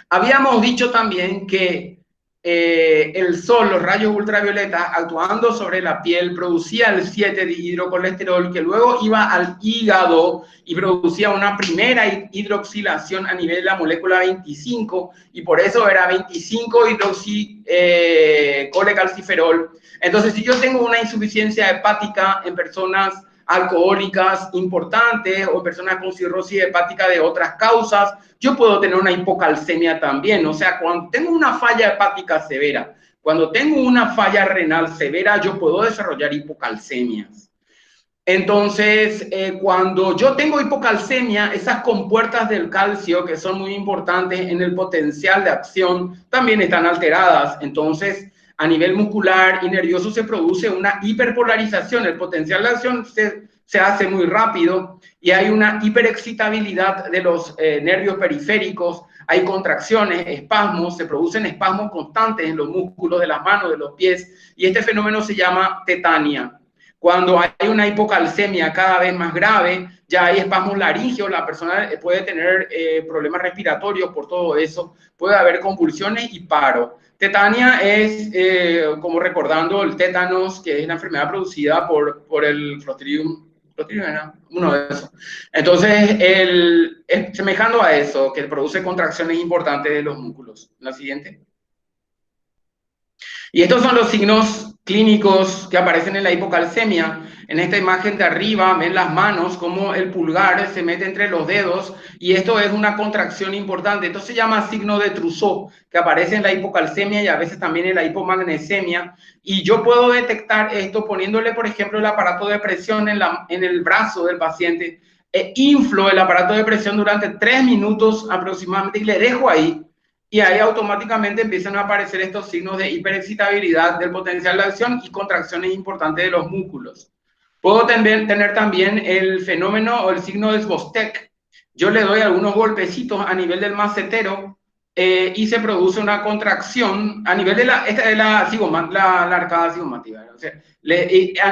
Habíamos dicho también que el sol, los rayos ultravioletas, actuando sobre la piel, producía el 7-dihidrocolesterol que luego iba al hígado y producía una primera hidroxilación a nivel de la molécula 25 y por eso era 25-hidroxicolecalciferol. Entonces, si yo tengo una insuficiencia hepática en personas alcohólicas importantes o personas con cirrosis hepática de otras causas, yo puedo tener una hipocalcemia también. O sea, cuando tengo una falla hepática severa, cuando tengo una falla renal severa, yo puedo desarrollar hipocalcemias. Entonces, cuando yo tengo hipocalcemia, esas compuertas del calcio, que son muy importantes en el potencial de acción, también están alteradas. Entonces, a nivel muscular y nervioso se produce una hiperpolarización. El potencial de acción se hace muy rápido y hay una hiperexcitabilidad de los nervios periféricos. Hay contracciones, espasmos, se producen espasmos constantes en los músculos de las manos, de los pies, y este fenómeno se llama tetania. Cuando hay una hipocalcemia cada vez más grave, ya hay espasmos laríngeos, la persona puede tener problemas respiratorios por todo eso, puede haber convulsiones y paro. Tetania es, como recordando, el tétanos, que es una enfermedad producida por el Clostridium, uno de esos. Entonces, semejando a eso, que produce contracciones importantes de los músculos. La siguiente. Y estos son los signos clínicos que aparecen en la hipocalcemia. En esta imagen de arriba ven las manos, como el pulgar se mete entre los dedos, y esto es una contracción importante. Esto se llama signo de Trousseau, que aparece en la hipocalcemia y a veces también en la hipomagnesemia. Y yo puedo detectar esto poniéndole, por ejemplo, el aparato de presión en el brazo del paciente. Inflo el aparato de presión durante 3 minutos aproximadamente y le dejo ahí. Y ahí automáticamente empiezan a aparecer estos signos de hiperexcitabilidad del potencial de acción y contracciones importantes de los músculos. Puedo tener también el fenómeno o el signo de Svostek. Yo le doy algunos golpecitos a nivel del macetero y se produce una contracción a nivel de la arcada cigomática. O sea,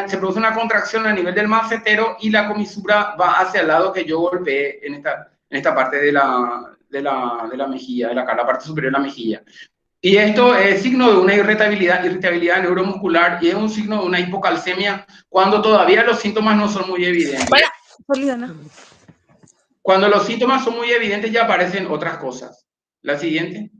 se produce una contracción a nivel del macetero y la comisura va hacia el lado que yo golpeé en esta parte de la mejilla, de la parte superior de la mejilla. Y esto es signo de una irritabilidad neuromuscular y es un signo de una hipocalcemia cuando todavía los síntomas no son muy evidentes. Cuando los síntomas son muy evidentes ya aparecen otras cosas. La siguiente.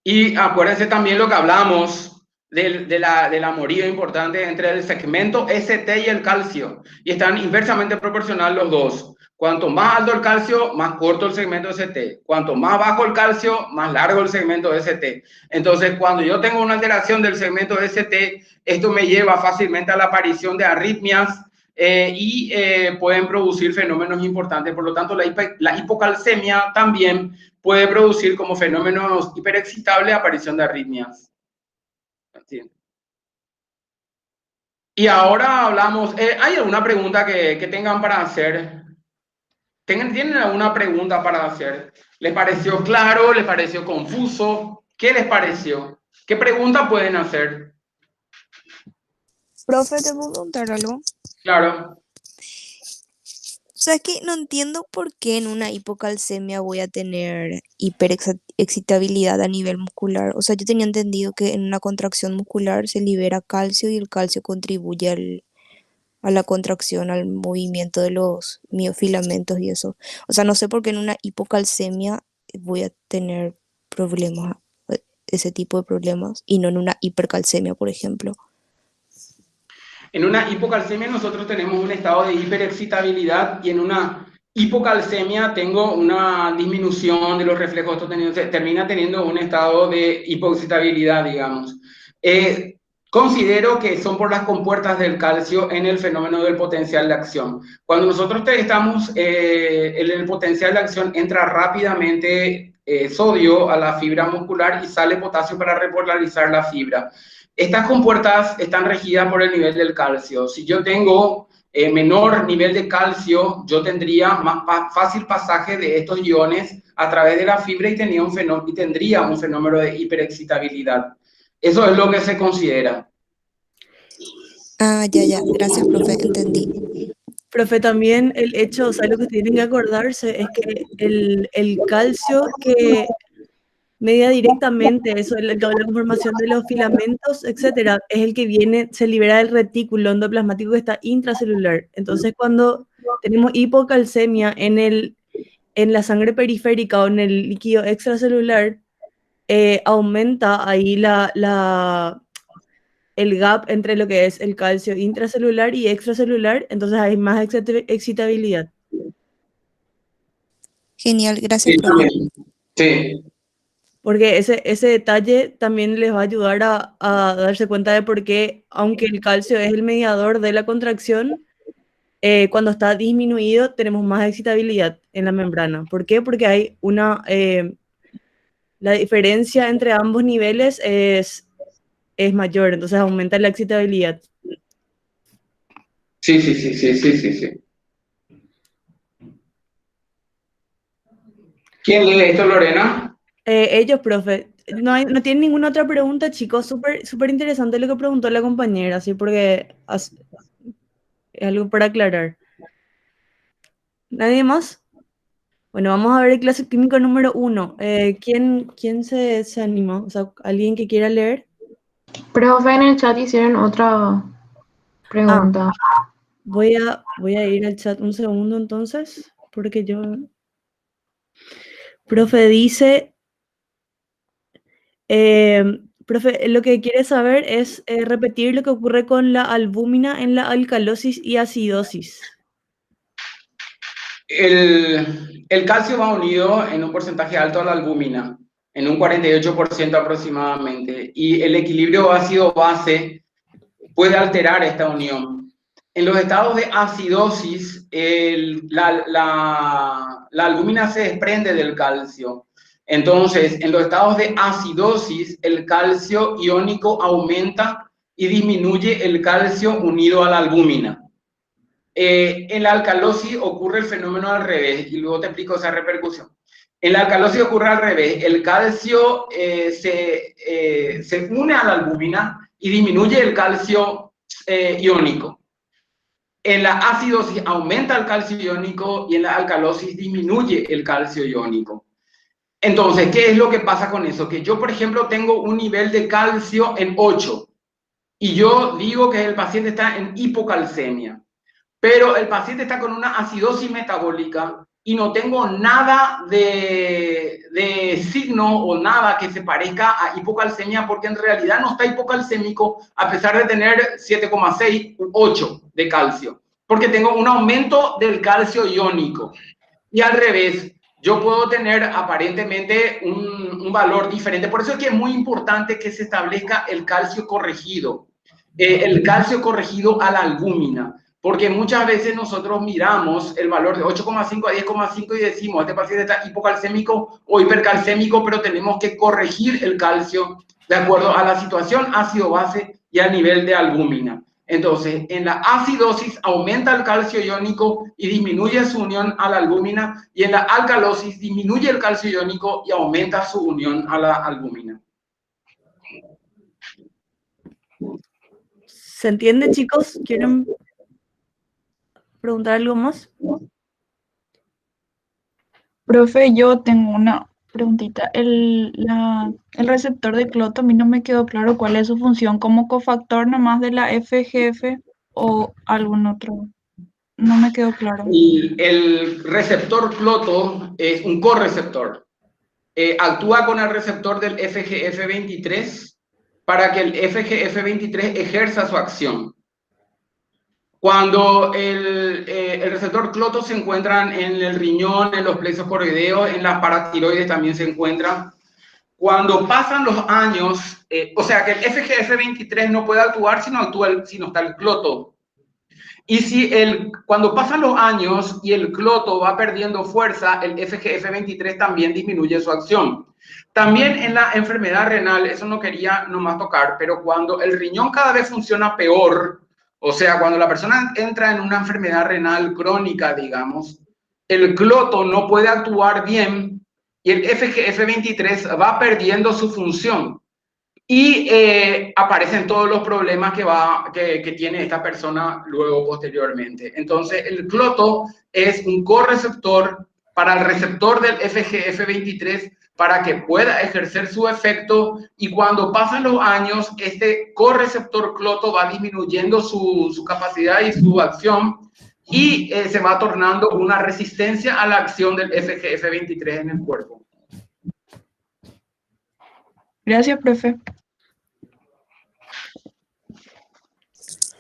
Y acuérdense también lo que hablamos de la amorío importante entre el segmento ST y el calcio. Y están inversamente proporcionales los dos. Cuanto más alto el calcio, más corto el segmento ST. Cuanto más bajo el calcio, más largo el segmento ST. Entonces, cuando yo tengo una alteración del segmento ST, esto me lleva fácilmente a la aparición de arritmias y pueden producir fenómenos importantes. Por lo tanto, la hipocalcemia también puede producir como fenómenos hiperexcitables aparición de arritmias. Y ahora hablamos, ¿hay alguna pregunta que tengan para hacer? ¿Tienen alguna pregunta para hacer? ¿Les pareció claro? ¿Les pareció confuso? ¿Qué les pareció? ¿Qué pregunta pueden hacer? Profe, ¿te puedo preguntar algo? Claro. O sea, es que no entiendo por qué en una hipocalcemia voy a tener hiperexcitabilidad a nivel muscular. O sea, yo tenía entendido que en una contracción muscular se libera calcio y el calcio contribuye a la contracción, al movimiento de los miofilamentos y eso. O sea, no sé por qué en una hipocalcemia voy a tener problemas, ese tipo de problemas, y no en una hipercalcemia, por ejemplo. En una hipocalcemia nosotros tenemos un estado de hiperexcitabilidad y en una hipocalcemia tengo una disminución de los reflejos, termina teniendo un estado de hipoexcitabilidad, digamos. Considero que son por las compuertas del calcio en el fenómeno del potencial de acción. Cuando nosotros estamos en el potencial de acción, entra rápidamente sodio a la fibra muscular y sale potasio para repolarizar la fibra. Estas compuertas están regidas por el nivel del calcio. Si yo tengo menor nivel de calcio, yo tendría más fácil pasaje de estos iones a través de la fibra y tendría un fenómeno de hiperexcitabilidad. Eso es lo que se considera. Ah, ya. Gracias, profe. Entendí. Profe, también el hecho, o sea, lo que tienen que acordarse es que el calcio que media directamente eso, la conformación de los filamentos, etcétera, es el que se libera del retículo endoplasmático que está intracelular. Entonces, cuando tenemos hipocalcemia en la sangre periférica o en el líquido extracelular, aumenta ahí el gap entre lo que es el calcio intracelular y extracelular, entonces hay más excitabilidad. Genial, gracias, profe. Sí. Porque ese detalle también les va a ayudar a darse cuenta de por qué, aunque el calcio es el mediador de la contracción, cuando está disminuido tenemos más excitabilidad en la membrana. ¿Por qué? Porque hay la diferencia entre ambos niveles es mayor, entonces aumenta la excitabilidad. Sí. ¿Quién lee esto, Lorena? Ellos, profe. No tienen ninguna otra pregunta, chicos. Súper interesante lo que preguntó la compañera, ¿sí? Porque es algo para aclarar. ¿Nadie más? Bueno, vamos a ver el clase químico número 1. ¿Quién se anima? O sea, ¿alguien que quiera leer? Profe, en el chat hicieron otra pregunta. Voy a ir al chat un segundo entonces, porque yo... Profe dice... Profe, lo que quiere saber es repetir lo que ocurre con la albúmina en la alcalosis y acidosis. El calcio va unido en un porcentaje alto a la albúmina, en un 48% aproximadamente, y el equilibrio ácido-base puede alterar esta unión. En los estados de acidosis, la albúmina se desprende del calcio. Entonces, en los estados de acidosis, el calcio iónico aumenta y disminuye el calcio unido a la albúmina. En la alcalosis ocurre el fenómeno al revés, y luego te explico esa repercusión. En la alcalosis ocurre al revés, el calcio se une a la albúmina y disminuye el calcio iónico. En la acidosis aumenta el calcio iónico y en la alcalosis disminuye el calcio iónico. Entonces, ¿qué es lo que pasa con eso? Que yo, por ejemplo, tengo un nivel de calcio en 8 y yo digo que el paciente está en hipocalcemia, pero el paciente está con una acidosis metabólica y no tengo nada de signo o nada que se parezca a hipocalcemia, porque en realidad no está hipocalcémico a pesar de tener 7,6 u 8 de calcio, porque tengo un aumento del calcio iónico. Y al revés, yo puedo tener aparentemente un valor diferente. Por eso es que es muy importante que se establezca el calcio corregido a la albúmina. Porque muchas veces nosotros miramos el valor de 8,5 a 10,5 y decimos, este paciente está hipocalcémico o hipercalcémico, pero tenemos que corregir el calcio de acuerdo a la situación ácido-base y al nivel de albúmina. Entonces, en la acidosis aumenta el calcio iónico y disminuye su unión a la albúmina, y en la alcalosis disminuye el calcio iónico y aumenta su unión a la albúmina. ¿Se entiende, chicos? ¿Quieren preguntar algo más? Profe, yo tengo una preguntita. El receptor de cloto, a mí no me quedó claro cuál es su función, como cofactor nomás de la FGF o algún otro. No me quedó claro. Y el receptor cloto es un correceptor. Actúa con el receptor del FGF23 para que el FGF23 ejerza su acción. Cuando el receptor cloto se encuentra en el riñón, en los plexos coroideos, en las paratiroides también se encuentra. Cuando pasan los años, o sea que el FGF23 no puede actuar si no está el cloto. Y cuando pasan los años y el cloto va perdiendo fuerza, el FGF23 también disminuye su acción. También en la enfermedad renal, eso no quería nomás tocar, pero cuando el riñón cada vez funciona peor, o sea, cuando la persona entra en una enfermedad renal crónica, digamos, el cloto no puede actuar bien y el FGF23 va perdiendo su función. Y aparecen todos los problemas que tiene esta persona luego posteriormente. Entonces, el cloto es un correceptor para el receptor del FGF23 para que pueda ejercer su efecto, y cuando pasan los años, este correceptor cloto va disminuyendo su capacidad y su acción, y se va tornando una resistencia a la acción del FGF23 en el cuerpo. Gracias, profe.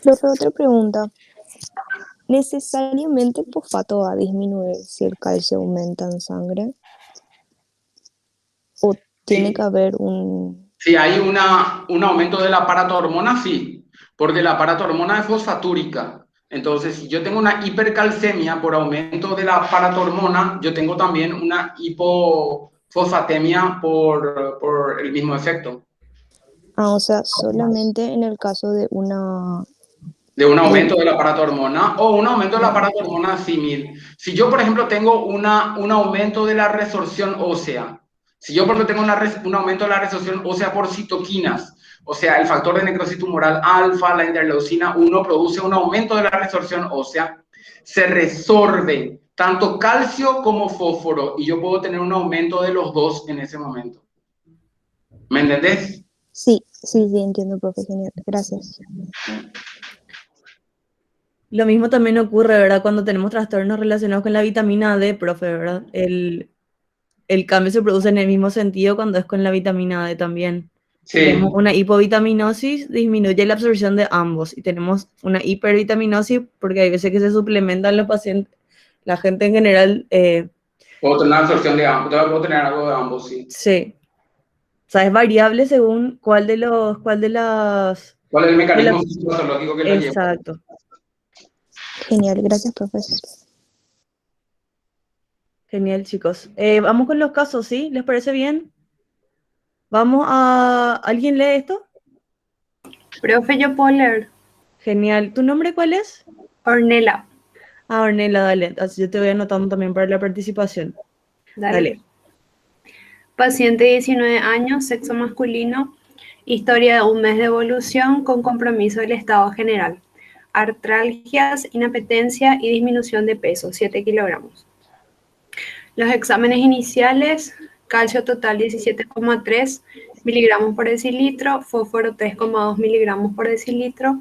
Profe, otra pregunta. ¿Necesariamente el fosfato va a disminuir si el calcio aumenta en sangre? ¿O tiene que haber un...? Si hay un aumento de la paratormona, sí, porque la paratormona es fosfatúrica. Entonces, si yo tengo una hipercalcemia por aumento de la paratormona, yo tengo también una hipofosfatemia por el mismo efecto. Ah, o sea, solamente en el caso de una... De un aumento de la paratormona o un aumento de la paratormona símil. Si yo, por ejemplo, tengo un aumento de la resorción ósea, si yo, por ejemplo, tengo un aumento de la resorción ósea por citoquinas, o sea, el factor de necrosis tumoral alfa, la interleucina 1, produce un aumento de la resorción ósea, se resorbe tanto calcio como fósforo, y yo puedo tener un aumento de los dos en ese momento. ¿Me entendés? Sí, entiendo, profe, genial. Gracias. Lo mismo también ocurre, ¿verdad? Cuando tenemos trastornos relacionados con la vitamina D, profe, ¿verdad? El cambio se produce en el mismo sentido cuando es con la vitamina D también. Sí, Tenemos una hipovitaminosis, disminuye la absorción de ambos. Y tenemos una hipervitaminosis porque hay veces que se suplementan los pacientes, la gente en general, puedo tener absorción de ambos, puedo tener algo de ambos, sí. sí. O sea, es variable según cuál de las... ¿Cuál es el de mecanismo las- fisiológico que lo lleva? Exacto. Genial, gracias, profesor. Genial, chicos. Vamos con los casos, ¿sí? ¿Les parece bien? Vamos a... ¿Alguien lee esto? Profe, yo puedo leer. Genial. ¿Tu nombre cuál es? Ornella. Ah, Ornella, dale. Así yo te voy anotando también para la participación. Dale. Paciente 19 años, sexo masculino, historia de un mes de evolución con compromiso del estado general. Artralgias, inapetencia y disminución de peso, 7 kilogramos. Los exámenes iniciales, calcio total 17,3 miligramos por decilitro, fósforo 3,2 miligramos por decilitro,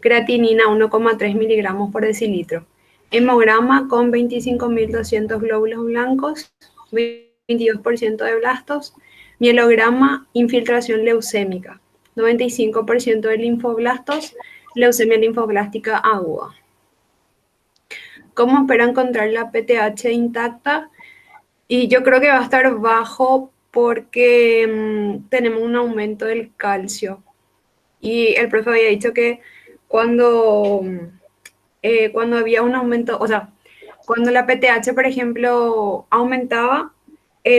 creatinina 1,3 miligramos por decilitro. Hemograma con 25.200 glóbulos blancos, 22% de blastos. Mielograma, infiltración leucémica, 95% de linfoblastos, leucemia linfoblástica aguda. ¿Cómo espera encontrar la PTH intacta? Y yo creo que va a estar bajo porque tenemos un aumento del calcio. Y el profe había dicho que cuando había un aumento, o sea, cuando la PTH, por ejemplo, aumentaba,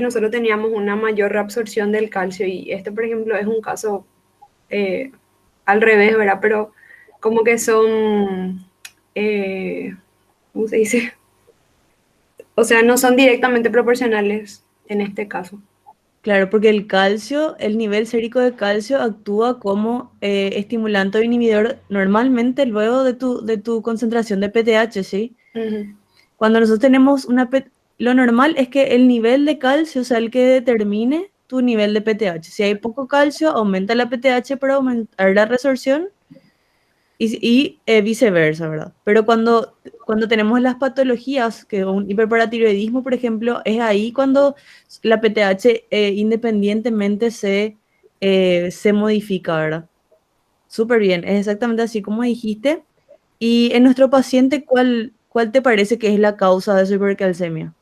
nosotros teníamos una mayor reabsorción del calcio. Y este, por ejemplo, es un caso al revés, ¿verdad? Pero como que son, ¿cómo se dice? O sea, no son directamente proporcionales en este caso. Claro, porque el calcio, el nivel sérico de calcio actúa como estimulante o inhibidor normalmente luego de tu concentración de PTH, ¿sí? Ujú. Cuando nosotros tenemos lo normal es que el nivel de calcio sea el que determine tu nivel de PTH. Si hay poco calcio, aumenta la PTH para aumentar la resorción y viceversa, ¿verdad? Pero cuando tenemos las patologías, que un hiperparatiroidismo, por ejemplo, es ahí cuando la PTH independientemente se modifica, ¿verdad? Súper bien, es exactamente así como dijiste. Y en nuestro paciente, ¿cuál te parece que es la causa de su hipercalcemia?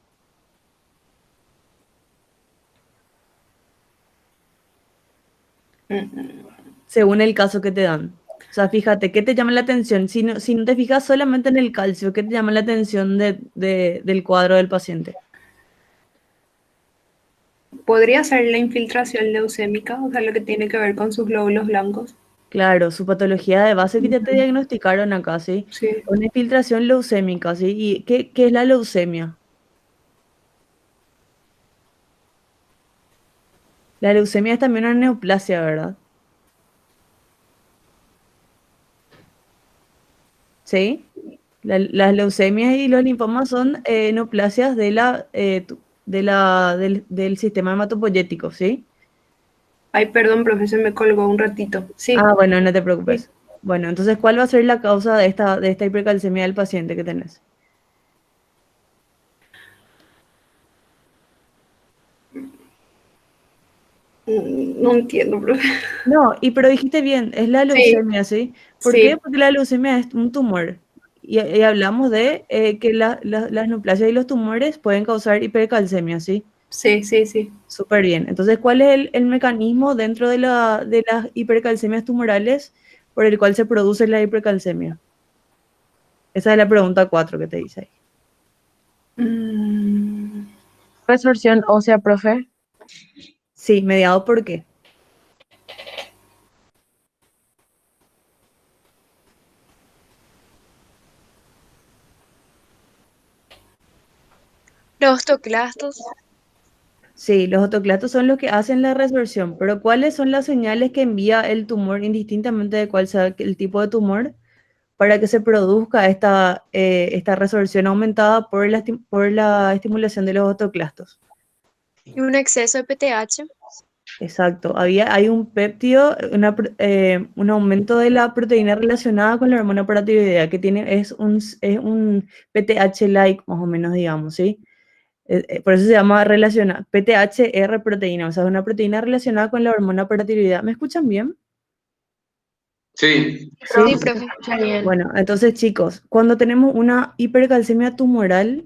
Según el caso que te dan. O sea, fíjate, ¿qué te llama la atención? Si no te fijas solamente en el calcio, ¿qué te llama la atención del cuadro del paciente? ¿Podría ser la infiltración leucémica, o sea, lo que tiene que ver con sus glóbulos blancos? Claro, su patología de base que ya te diagnosticaron acá, ¿sí? Sí. Una infiltración leucémica, ¿sí? ¿Y qué es la leucemia? La leucemia es también una neoplasia, ¿verdad? ¿Sí? Las leucemias y los linfomas son neoplasias del sistema hematopoyético, ¿sí? Ay, perdón, profesor, me colgó un ratito. Sí. Ah, bueno, no te preocupes. Bueno, entonces, ¿cuál va a ser la causa de esta hipercalcemia del paciente que tenés? No entiendo, profe. No, pero dijiste bien, es la Sí, leucemia, ¿sí? ¿Por qué? sí, Porque la leucemia es un tumor. Y hablamos de que las neoplasias y los tumores pueden causar hipercalcemia, ¿sí? sí, sí, sí. Súper bien. Entonces, ¿cuál es el mecanismo dentro de las hipercalcemias tumorales por el cual se produce la hipercalcemia? Esa es la pregunta 4 que te dice ahí. Mm, Resorción ósea, profe. Sí, ¿mediado por qué? Los osteoclastos. Sí, los autoclastos son los que hacen la resorción, pero ¿cuáles son las señales que envía el tumor, indistintamente de cuál sea el tipo de tumor, para que se produzca esta resorción aumentada por la estimulación de los autoclastos? Y un exceso de PTH. Exacto, hay un péptido, un aumento de la proteína relacionada con la hormona paratiroidea, que es un PTH-like, más o menos, digamos, ¿sí? Por eso se llama PTHR proteína, o sea, es una proteína relacionada con la hormona paratiroidea. ¿Me escuchan bien? Sí, Sí, profe. Escucha bien. Bueno, entonces chicos, cuando tenemos una hipercalcemia tumoral,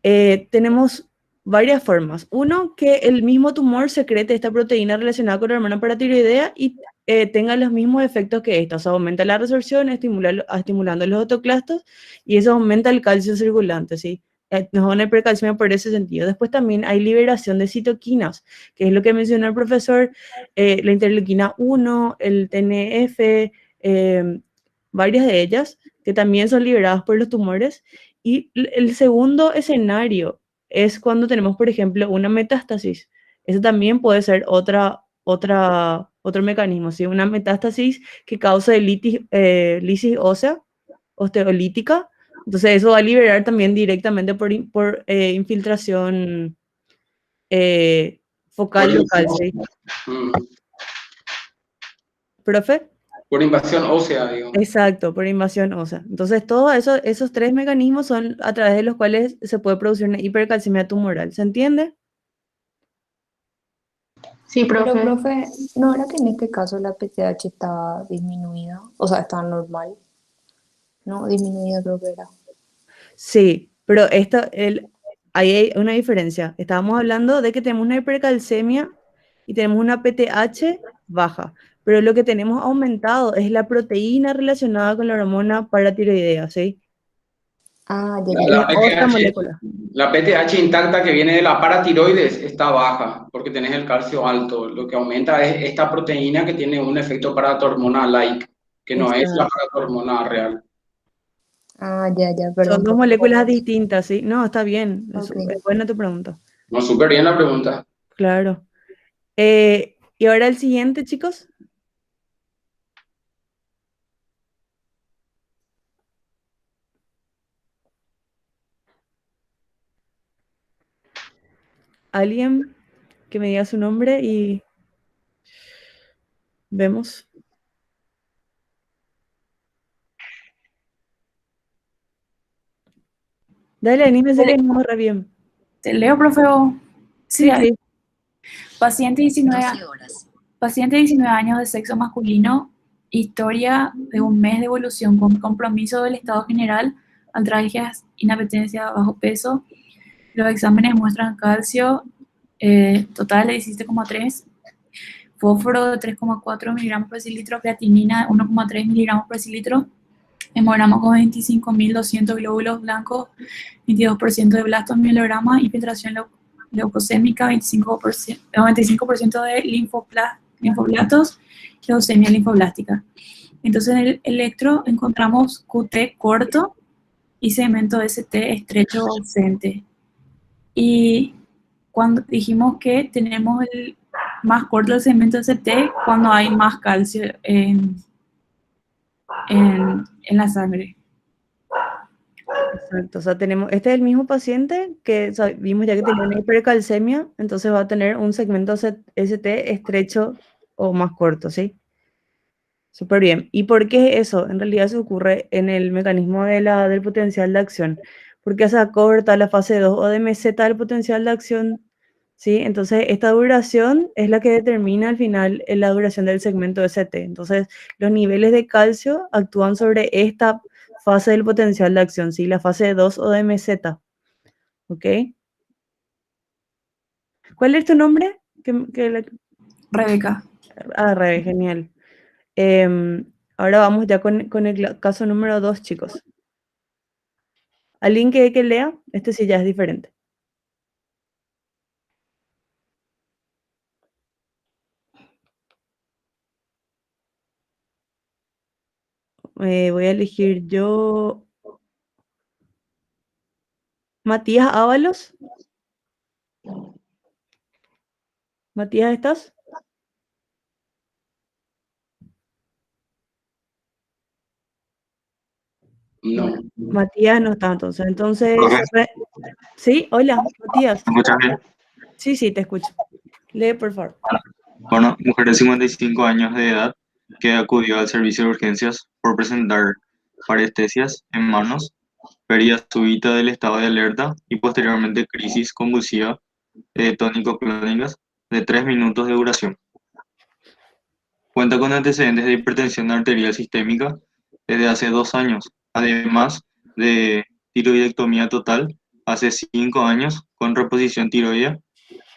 tenemos varias formas. Uno, que el mismo tumor secrete esta proteína relacionada con la hormona paratiroidea y tenga los mismos efectos que esta. O sea, aumenta la resorción, estimulando los autoclastos y eso aumenta el calcio circulante, ¿sí? Nos da una hipercalcemia por ese sentido. Después también hay liberación de citoquinas, que es lo que mencionó el profesor, la interleuquina 1, el TNF, varias de ellas, que también son liberadas por los tumores. Y el segundo escenario es cuando tenemos, por ejemplo, una metástasis. Eso también puede ser otro mecanismo, ¿sí? Una metástasis que causa lisis ósea, osteolítica. Entonces eso va a liberar también directamente por infiltración focal local, ¿sí? ¿Profe? Por invasión ósea, digo. Exacto, por invasión ósea. Entonces, todos esos tres mecanismos son a través de los cuales se puede producir una hipercalcemia tumoral. ¿Se entiende? Sí, Pero, profe. profe, ¿no era que en este caso la PTH estaba disminuida? O sea, estaba normal. No, disminuida creo que era. Sí, pero ahí hay una diferencia. Estábamos hablando de que tenemos una hipercalcemia y tenemos una PTH baja, pero lo que tenemos aumentado es la proteína relacionada con la hormona paratiroidea, ¿sí? Ah, ya, Es ya. La otra PTH, molécula. la PTH intacta que viene de la paratiroides está baja porque tenés el calcio alto. Lo que aumenta es esta proteína que tiene un efecto paratormona-like, que no es la paratormona real. Ah, ya, ya, Son perdón, dos profe. moléculas distintas, ¿sí? No, está bien. Es Ok. buena tu pregunta. No, súper bien la pregunta. Claro. Y ahora el siguiente, chicos. Alguien que me diga su nombre y vemos. Dale, anímese que no re bien. ¿Te leo, profe? Sí, sí. Paciente 19 años de sexo masculino, historia de un mes de evolución con compromiso del estado general, artralgias, inapetencia, bajo peso. Los exámenes muestran calcio total de 17,3, fósforo de 3,4 miligramos por decilitro, creatinina de 1,3 miligramos por decilitro, hemograma con 25.200 glóbulos blancos, 22% de blastos mielograma, infiltración leucosémica, 95% de linfoblastos, leucemia linfoblástica. Entonces en el electro encontramos QT corto y segmento ST estrecho ausente. Y cuando dijimos que tenemos el más corto el segmento ST cuando hay más calcio en la sangre. Exacto, o sea, este es el mismo paciente que vimos ya que tenía una hipercalcemia, entonces va a tener un segmento ST estrecho o más corto, ¿sí? Súper bien. ¿Y por qué eso? En realidad se ocurre en el mecanismo del potencial de acción, porque se acorta la fase 2 o de meseta del potencial de acción, ¿sí? Entonces, esta duración es la que determina al final la duración del segmento ST. Entonces, los niveles de calcio actúan sobre esta fase del potencial de acción, ¿sí? La fase 2 o de meseta, ¿ok? ¿Cuál es tu nombre? Rebeca. Ah, Rebe, genial. Ahora vamos ya con el caso número 2, chicos. ¿Alguien que lea? Este sí ya es diferente. Voy a elegir yo. Matías Ábalos. Matías, ¿estás? No. Matías no está entonces. Entonces, ¿Profe? sí, hola, Matías. ¿Me escuchas bien? Sí, te escucho. Lee, por favor. Bueno, mujer de 55 años de edad que acudió al servicio de urgencias por presentar parestesias en manos pérdida súbita del estado de alerta y posteriormente crisis convulsiva tónico-clónicas de 3 minutos de duración. Cuenta con antecedentes de hipertensión arterial sistémica desde hace 2 años, además de tiroidectomía total hace 5 años con reposición tiroidea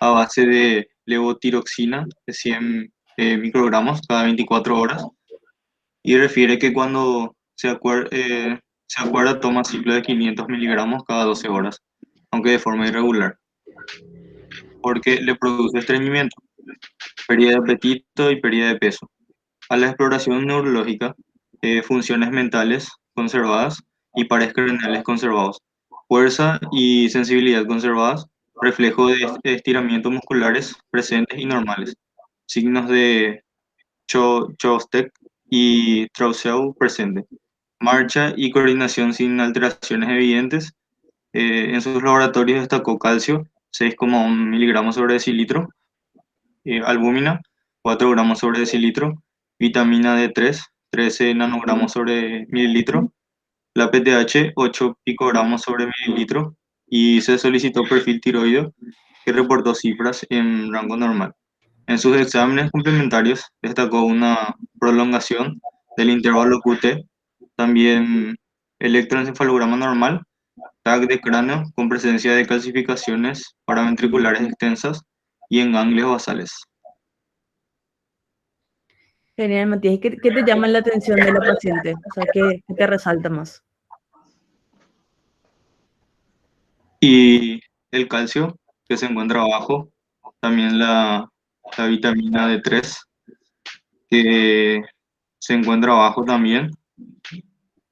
a base de levotiroxina de 100 microgramos cada 24 horas, y refiere que cuando se acuerda toma ciclo de 500 miligramos cada 12 horas, aunque de forma irregular, porque le produce estreñimiento, pérdida de apetito y pérdida de peso. A la exploración neurológica, funciones mentales conservadas y pares craneales conservados, fuerza y sensibilidad conservadas, reflejo de estiramientos musculares presentes y normales, signos de Chvostek y Trousseau presente, marcha y coordinación sin alteraciones evidentes. En sus laboratorios destacó calcio 6,1 miligramos sobre decilitro, albúmina 4 gramos sobre decilitro, vitamina D3 13 nanogramos sobre mililitro, la PTH 8 picogramos sobre mililitro, y se solicitó perfil tiroideo que reportó cifras en rango normal. En sus exámenes complementarios destacó una prolongación del intervalo QT, también electroencefalograma normal, TAC de cráneo con presencia de calcificaciones paraventriculares extensas y en ganglios basales. Genial, Matías. ¿Qué te llama la atención de la paciente? O sea, ¿qué te resalta más? Y el calcio, que se encuentra abajo, también la vitamina D3, que se encuentra abajo también,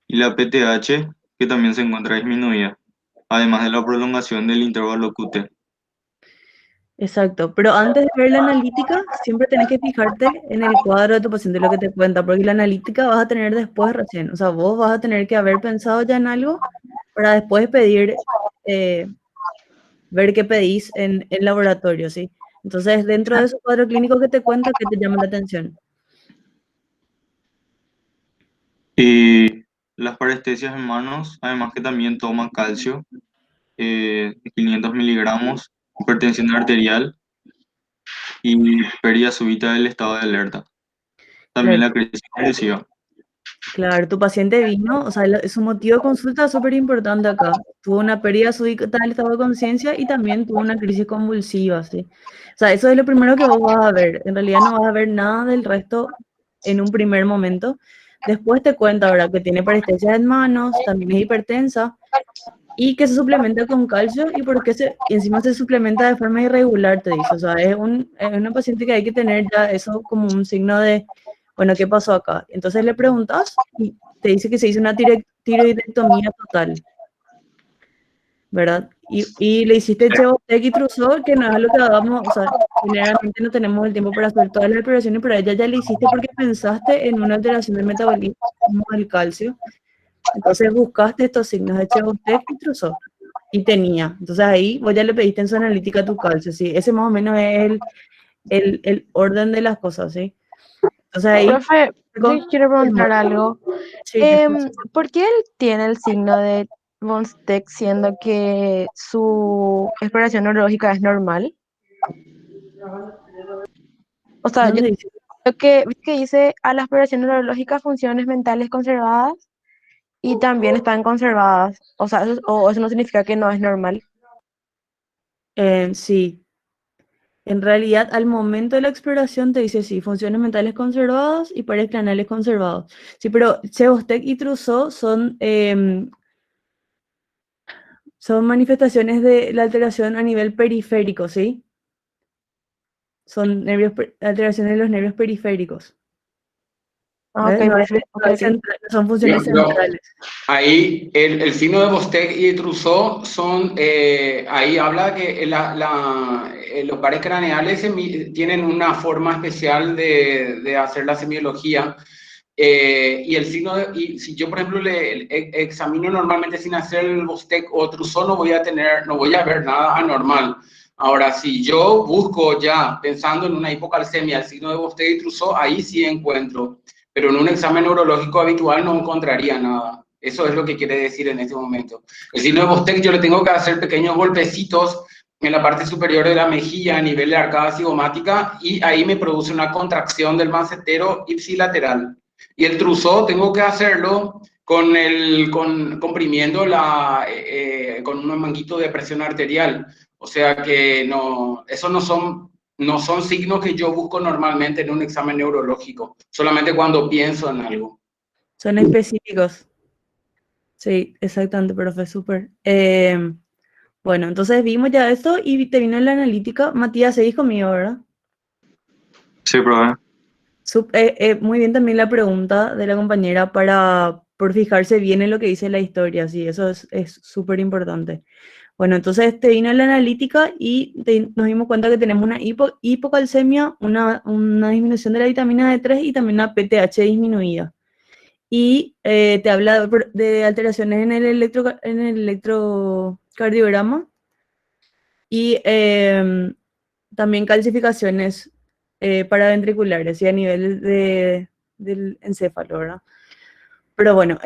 y la PTH, que también se encuentra disminuida, además de la prolongación del intervalo QT. Exacto, pero antes de ver la analítica, siempre tenés que fijarte en el cuadro de tu paciente, lo que te cuenta, porque la analítica vas a tener después recién. O sea, vos vas a tener que haber pensado ya en algo para después pedir, ver qué pedís en el laboratorio, ¿sí? Entonces, dentro de ese cuadro clínico que te cuenta, ¿qué te llama la atención? Y las parestesias en manos, además que también toma calcio, 500 miligramos, hipertensión arterial y pérdida súbita del estado de alerta. También Claro. la crisis convulsiva. Claro, tu paciente vino, o sea, su motivo de consulta es súper importante acá. Tuvo una pérdida súbita del estado de conciencia y también tuvo una crisis convulsiva, ¿sí? O sea, eso es lo primero que vos vas a ver. En realidad no vas a ver nada del resto en un primer momento. Después te cuenta, ¿verdad? Que tiene parestesia en manos, también es hipertensa y que se suplementa con calcio y y encima se suplementa de forma irregular, te dice. O sea, es una paciente que hay que tener ya eso como un signo de, bueno, ¿qué pasó acá? Entonces le preguntas y te dice que se hizo una tiroidectomía total, ¿verdad? Y le hiciste Chevotec y Trousseau, que no es lo que hagamos, o sea, generalmente no tenemos el tiempo para hacer todas las operaciones, pero a ella ya le hiciste porque pensaste en una alteración del metabolismo del calcio. Entonces buscaste estos signos de Chevotec y Trousseau y tenía. Entonces ahí vos ya le pediste en su analítica tu calcio, ¿sí? Ese más o menos es el orden de las cosas, ¿sí? Entonces ahí... Profe, yo quiero preguntar algo. Sí, te escucho. ¿Por qué él tiene el signo de Von-Steck siendo que su exploración neurológica es normal? O sea, ¿Dónde yo dice? creo que dice a la exploración neurológica funciones mentales conservadas y también están conservadas. O sea, eso no significa que no es normal. Sí. En realidad, al momento de la exploración te dice sí, funciones mentales conservadas y pares craneales conservados. Sí, pero Chevostek y Trousseau son manifestaciones de la alteración a nivel periférico, ¿sí? Son alteraciones de los nervios periféricos. Ah, ok, No ok. son funciones centrales. Ahí el signo de Bostek y Trousseau son, ahí habla que los pares craneales tienen una forma especial de hacer la semiología. Y el signo y si yo por ejemplo le examino normalmente sin hacer el Bostek o Trousseau, no voy a ver nada anormal. Ahora, si yo busco ya pensando en una hipocalcemia el signo de Bostek y Trousseau, ahí sí encuentro, pero en un examen neurológico habitual no encontraría nada. Eso es lo que quiere decir en este momento. El signo de Bostek yo le tengo que hacer pequeños golpecitos en la parte superior de la mejilla a nivel de arcada cigomática y ahí me produce una contracción del macetero ipsilateral. Y el Trousseau tengo que hacerlo comprimiendo con unos manguitos de presión arterial. O sea que no, esos no son signos que yo busco normalmente en un examen neurológico, solamente cuando pienso en algo. Son específicos. Sí, exactamente, profe, súper. Bueno, entonces vimos ya esto y te vino la analítica. Matías, seguís conmigo, ¿verdad? Sí, profe. Muy bien también la pregunta de la compañera por fijarse bien en lo que dice la historia, sí, eso es súper importante. Bueno, entonces te vino la analítica y nos dimos cuenta que tenemos una hipocalcemia, una disminución de la vitamina D3 y también una PTH disminuida. Y te habla de alteraciones en el electrocardiograma y también calcificaciones paraventriculares y a nivel del encéfalo, ¿verdad? Pero bueno,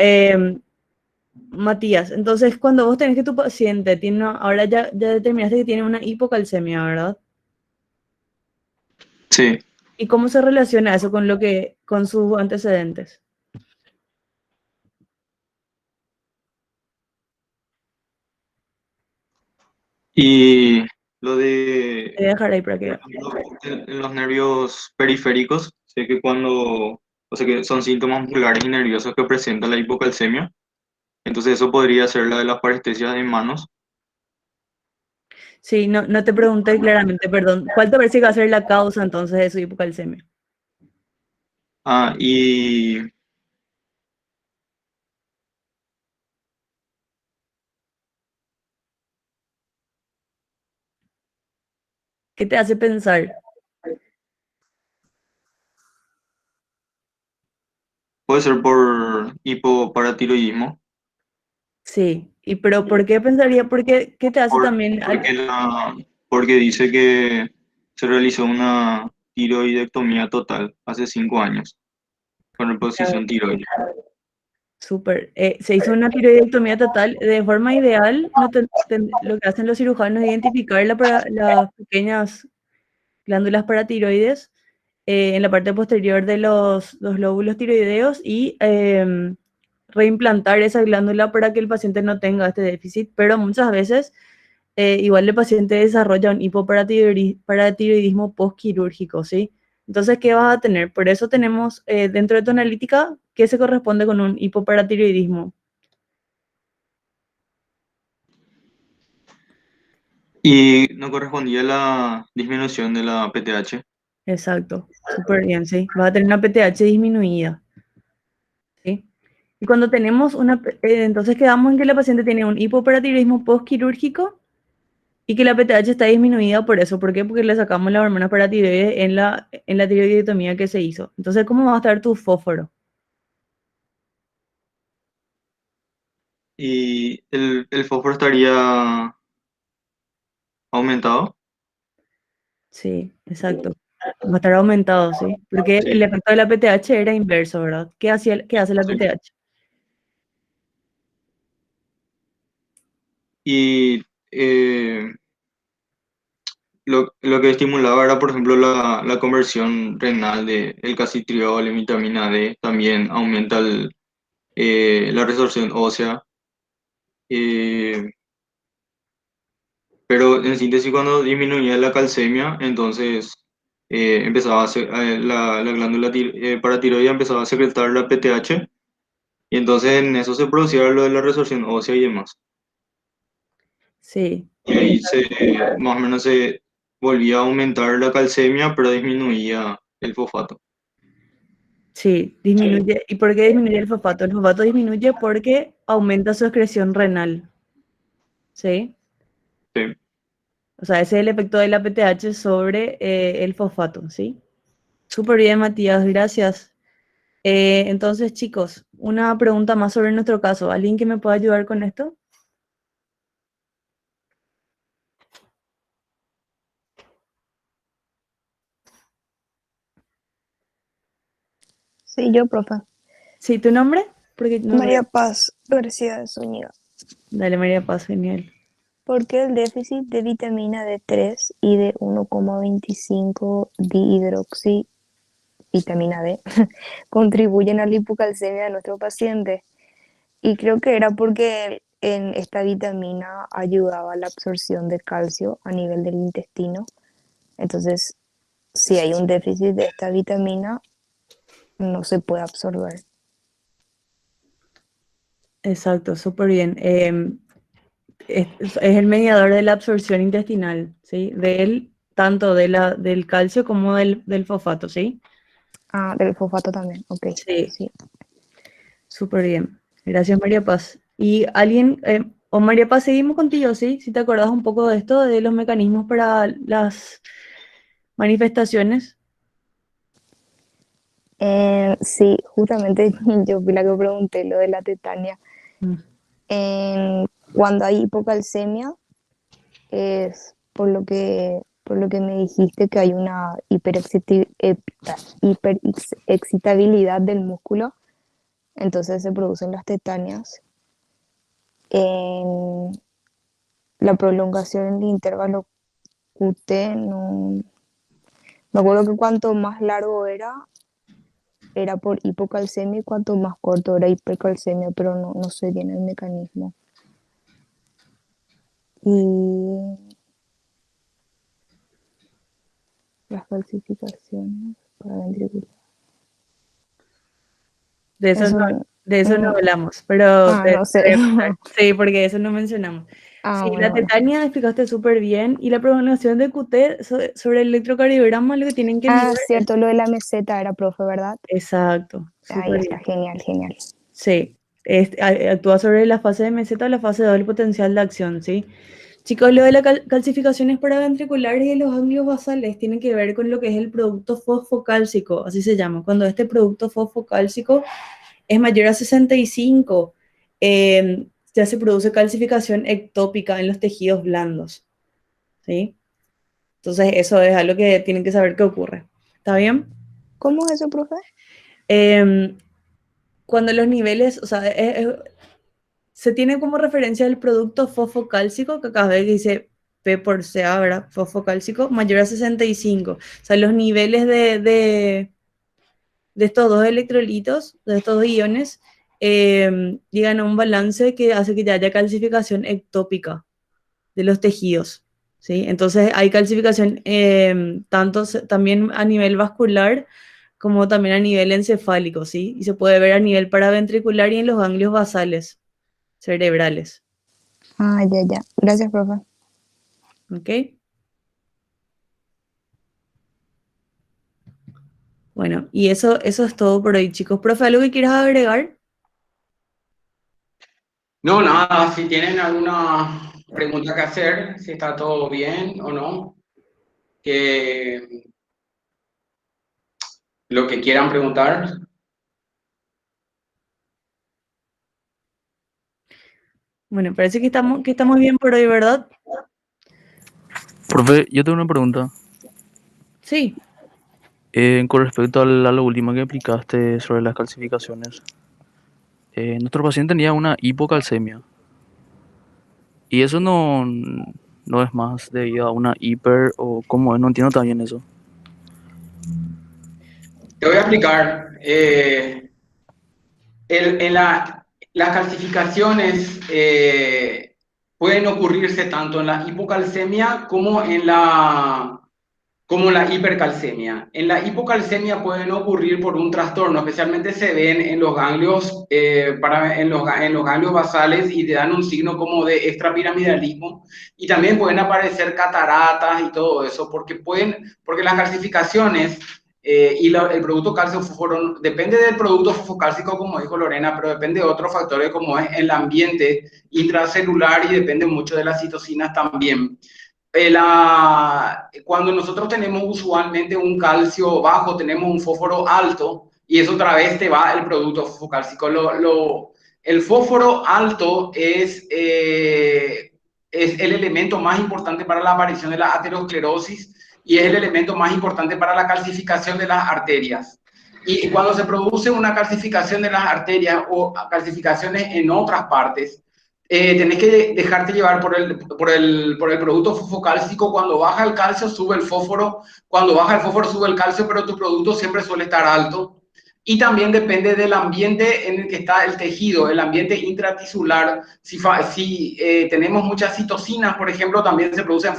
Matías, entonces cuando vos tenés que tu paciente tiene ahora ya determinaste que tiene una hipocalcemia, ¿verdad? Sí. ¿Y cómo se relaciona eso con sus antecedentes? Y lo de, Te voy a dejar ahí para por que... ejemplo, en los nervios periféricos, sé que o sea que son síntomas musculares y nerviosos que presenta la hipocalcemia. Entonces eso podría ser la de las parestesias en manos. Sí, no te pregunté claramente, perdón. ¿Cuál te parece que va a ser la causa entonces de su hipocalcemia? Ah, y ¿Qué te hace pensar? puede ser por hipoparatiroidismo, Sí, pero ¿por qué pensaría? ¿Qué te hace por- también? porque, porque dice que se realizó una tiroidectomía total hace 5 años con reposición tiroide. Súper. Se hizo una tiroidectomía total. De forma ideal, no lo que hacen los cirujanos es identificar las pequeñas glándulas paratiroides en la parte posterior de los lóbulos tiroideos y reimplantar esa glándula para que el paciente no tenga este déficit, pero muchas veces igual el paciente desarrolla un hipoparatiroidismo postquirúrgico, ¿sí? Entonces, ¿qué vas a tener? Por eso tenemos dentro de tu analítica que se corresponde con un hipoparatiroidismo. Y no correspondía la disminución de la PTH. Exacto, súper bien, sí. Vas a tener una PTH disminuida, ¿sí? Y cuando tenemos entonces quedamos en que la paciente tiene un hipoparatiroidismo postquirúrgico y que la PTH está disminuida por eso. ¿Por qué? Porque le sacamos la hormona paratiroide en la tiroidectomía que se hizo. Entonces, ¿cómo va a estar tu fósforo? Y el fósforo estaría aumentado. Sí, exacto. Va a estar aumentado, ¿sí? Porque el Sí, efecto de la PTH era inverso, ¿verdad? ¿Qué hace la sí. PTH? Y lo que estimulaba era, por ejemplo, la conversión renal de el calcitriol en vitamina D. También aumenta la resorción ósea. eh, pero en síntesis, cuando disminuía la calcemia, entonces empezaba la glándula paratiroidea empezaba a secretar la PTH. Y entonces en eso se producía lo de la resorción ósea y demás. Sí, Y ahí más o menos se volvía a aumentar la calcemia, pero disminuía el fosfato. sí, disminuye. ¿Y por qué disminuye el fosfato? El fosfato disminuye porque aumenta su excreción renal, ¿sí? Sí. O sea, ese es el efecto de la PTH sobre el fosfato, ¿sí? Súper bien, Matías, gracias. Entonces, chicos, una pregunta más sobre nuestro caso. ¿Alguien que me pueda ayudar con esto? Sí, yo, profe. Sí, ¿tu nombre? Porque no veo. María Paz García de Zúñiga. Dale, María Paz, genial. ¿Por qué el déficit de vitamina D3 y de 1,25 dihidroxivitamina D contribuyen a la hipocalcemia de nuestro paciente? Y creo que era porque en esta vitamina ayudaba a la absorción de calcio a nivel del intestino. Entonces, si hay un déficit de esta vitamina, no se puede absorber. Exacto, súper bien. Es el mediador de la absorción intestinal, ¿sí? Tanto del calcio como del fosfato, ¿sí? Ah, del fosfato también, ok. Sí, Sí. súper bien. Gracias, María Paz. Y María Paz, seguimos contigo, ¿sí? Si te acordás un poco de esto, de los mecanismos para las manifestaciones. Sí, justamente yo fui la que pregunté lo de la tetania. Mm. Cuando hay hipocalcemia, es por lo que me dijiste que hay una hiperexcitabilidad del músculo, entonces se producen las tetanias. En la prolongación del intervalo QT, no, me acuerdo que cuanto más largo era por hipocalcemia y cuanto más corto era hipercalcemia, pero no sé bien el mecanismo. Y las calcificaciones para ventricular. De eso Eso, no hablamos, pero no sé. sí, porque eso no mencionamos. Ah, Sí, la bueno. tetania explicaste súper bien y la prolongación de QT sobre el electrocardiograma lo que tienen que mirar. Cierto, lo de la meseta era, profe, ¿verdad? Exacto, Ahí súper está, bien. genial, genial. Sí, actúa sobre la fase de meseta o la fase 2 del potencial de acción, ¿sí? Chicos, lo de las calcificaciones paraventriculares y de los ganglios basales tiene que ver con lo que es el producto fosfocálcico, así se llama. Cuando este producto fosfocálcico es mayor a 65, ya se produce calcificación ectópica en los tejidos blandos, ¿sí? Entonces, eso es algo que tienen que saber qué ocurre. ¿Está bien? ¿Cómo es eso, profe? Cuando los niveles, o sea, se tiene como referencia el producto fosfocálcico, que acá ve que dice P por CA, ¿verdad? Fosfocálcico mayor a 65. O sea, los niveles de estos dos electrolitos, de estos dos iones, llegan a un balance que hace que ya haya calcificación ectópica de los tejidos, ¿sí? Entonces hay calcificación también a nivel vascular como también a nivel encefálico, ¿sí? Y se puede ver a nivel paraventricular y en los ganglios basales cerebrales. Ya. Gracias, profe. ¿Ok? Bueno, y eso es todo por hoy, chicos. Profe, ¿algo que quieras agregar? No, nada, si tienen alguna pregunta que hacer, si está todo bien o no, que lo que quieran preguntar. Bueno, parece que estamos bien por hoy, ¿verdad? Profe, yo tengo una pregunta. Sí. Con respecto a lo último que explicaste sobre las calcificaciones, nuestro paciente tenía una hipocalcemia y eso no es más debido a una hiper o cómo es, no entiendo también eso. Te voy a explicar. Las calcificaciones pueden ocurrirse tanto en la hipocalcemia como la hipercalcemia. En la hipocalcemia pueden ocurrir por un trastorno, especialmente se ven en los ganglios, en los ganglios basales y te dan un signo como de extrapiramidalismo, y también pueden aparecer cataratas y todo eso, porque las calcificaciones el producto calcio-fósforo depende del producto fosfocálcico, como dijo Lorena, pero depende de otros factores como es el ambiente intracelular y depende mucho de las citocinas también. Cuando nosotros tenemos usualmente un calcio bajo, tenemos un fósforo alto y eso otra vez te va el producto fosfocálcico. El fósforo alto es el elemento más importante para la aparición de la aterosclerosis y es el elemento más importante para la calcificación de las arterias. Y cuando se produce una calcificación de las arterias o calcificaciones en otras partes, tenés que dejarte llevar por el producto fosfocálcico. Cuando baja el calcio, sube el fósforo. Cuando baja el fósforo, sube el calcio, pero tu producto siempre suele estar alto. Y también depende del ambiente en el que está el tejido, el ambiente intratisular. Si tenemos muchas citocinas, por ejemplo, también se producen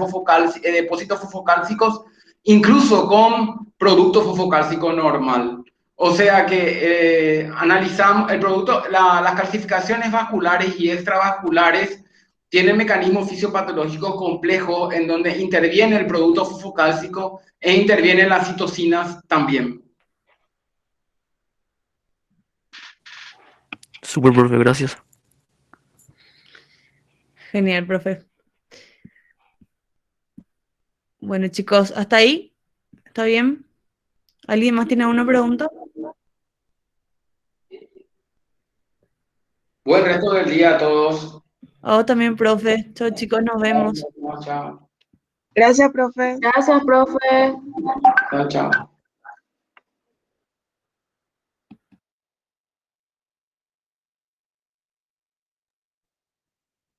depósitos fosfocálcicos, incluso con producto fosfocálcico normal. O sea que analizamos el producto, las calcificaciones vasculares y extravasculares tienen mecanismos fisiopatológicos complejos en donde interviene el producto fosfocálcico e intervienen las citocinas también. Súper, profe, gracias. Genial, profe. Bueno, chicos, ¿hasta ahí? ¿Está bien? ¿Alguien más tiene alguna pregunta? Buen resto del día a todos. Oh, también, profe. Chao, chicos, nos vemos. Chao. Gracias, profe. Gracias, profe. Chao.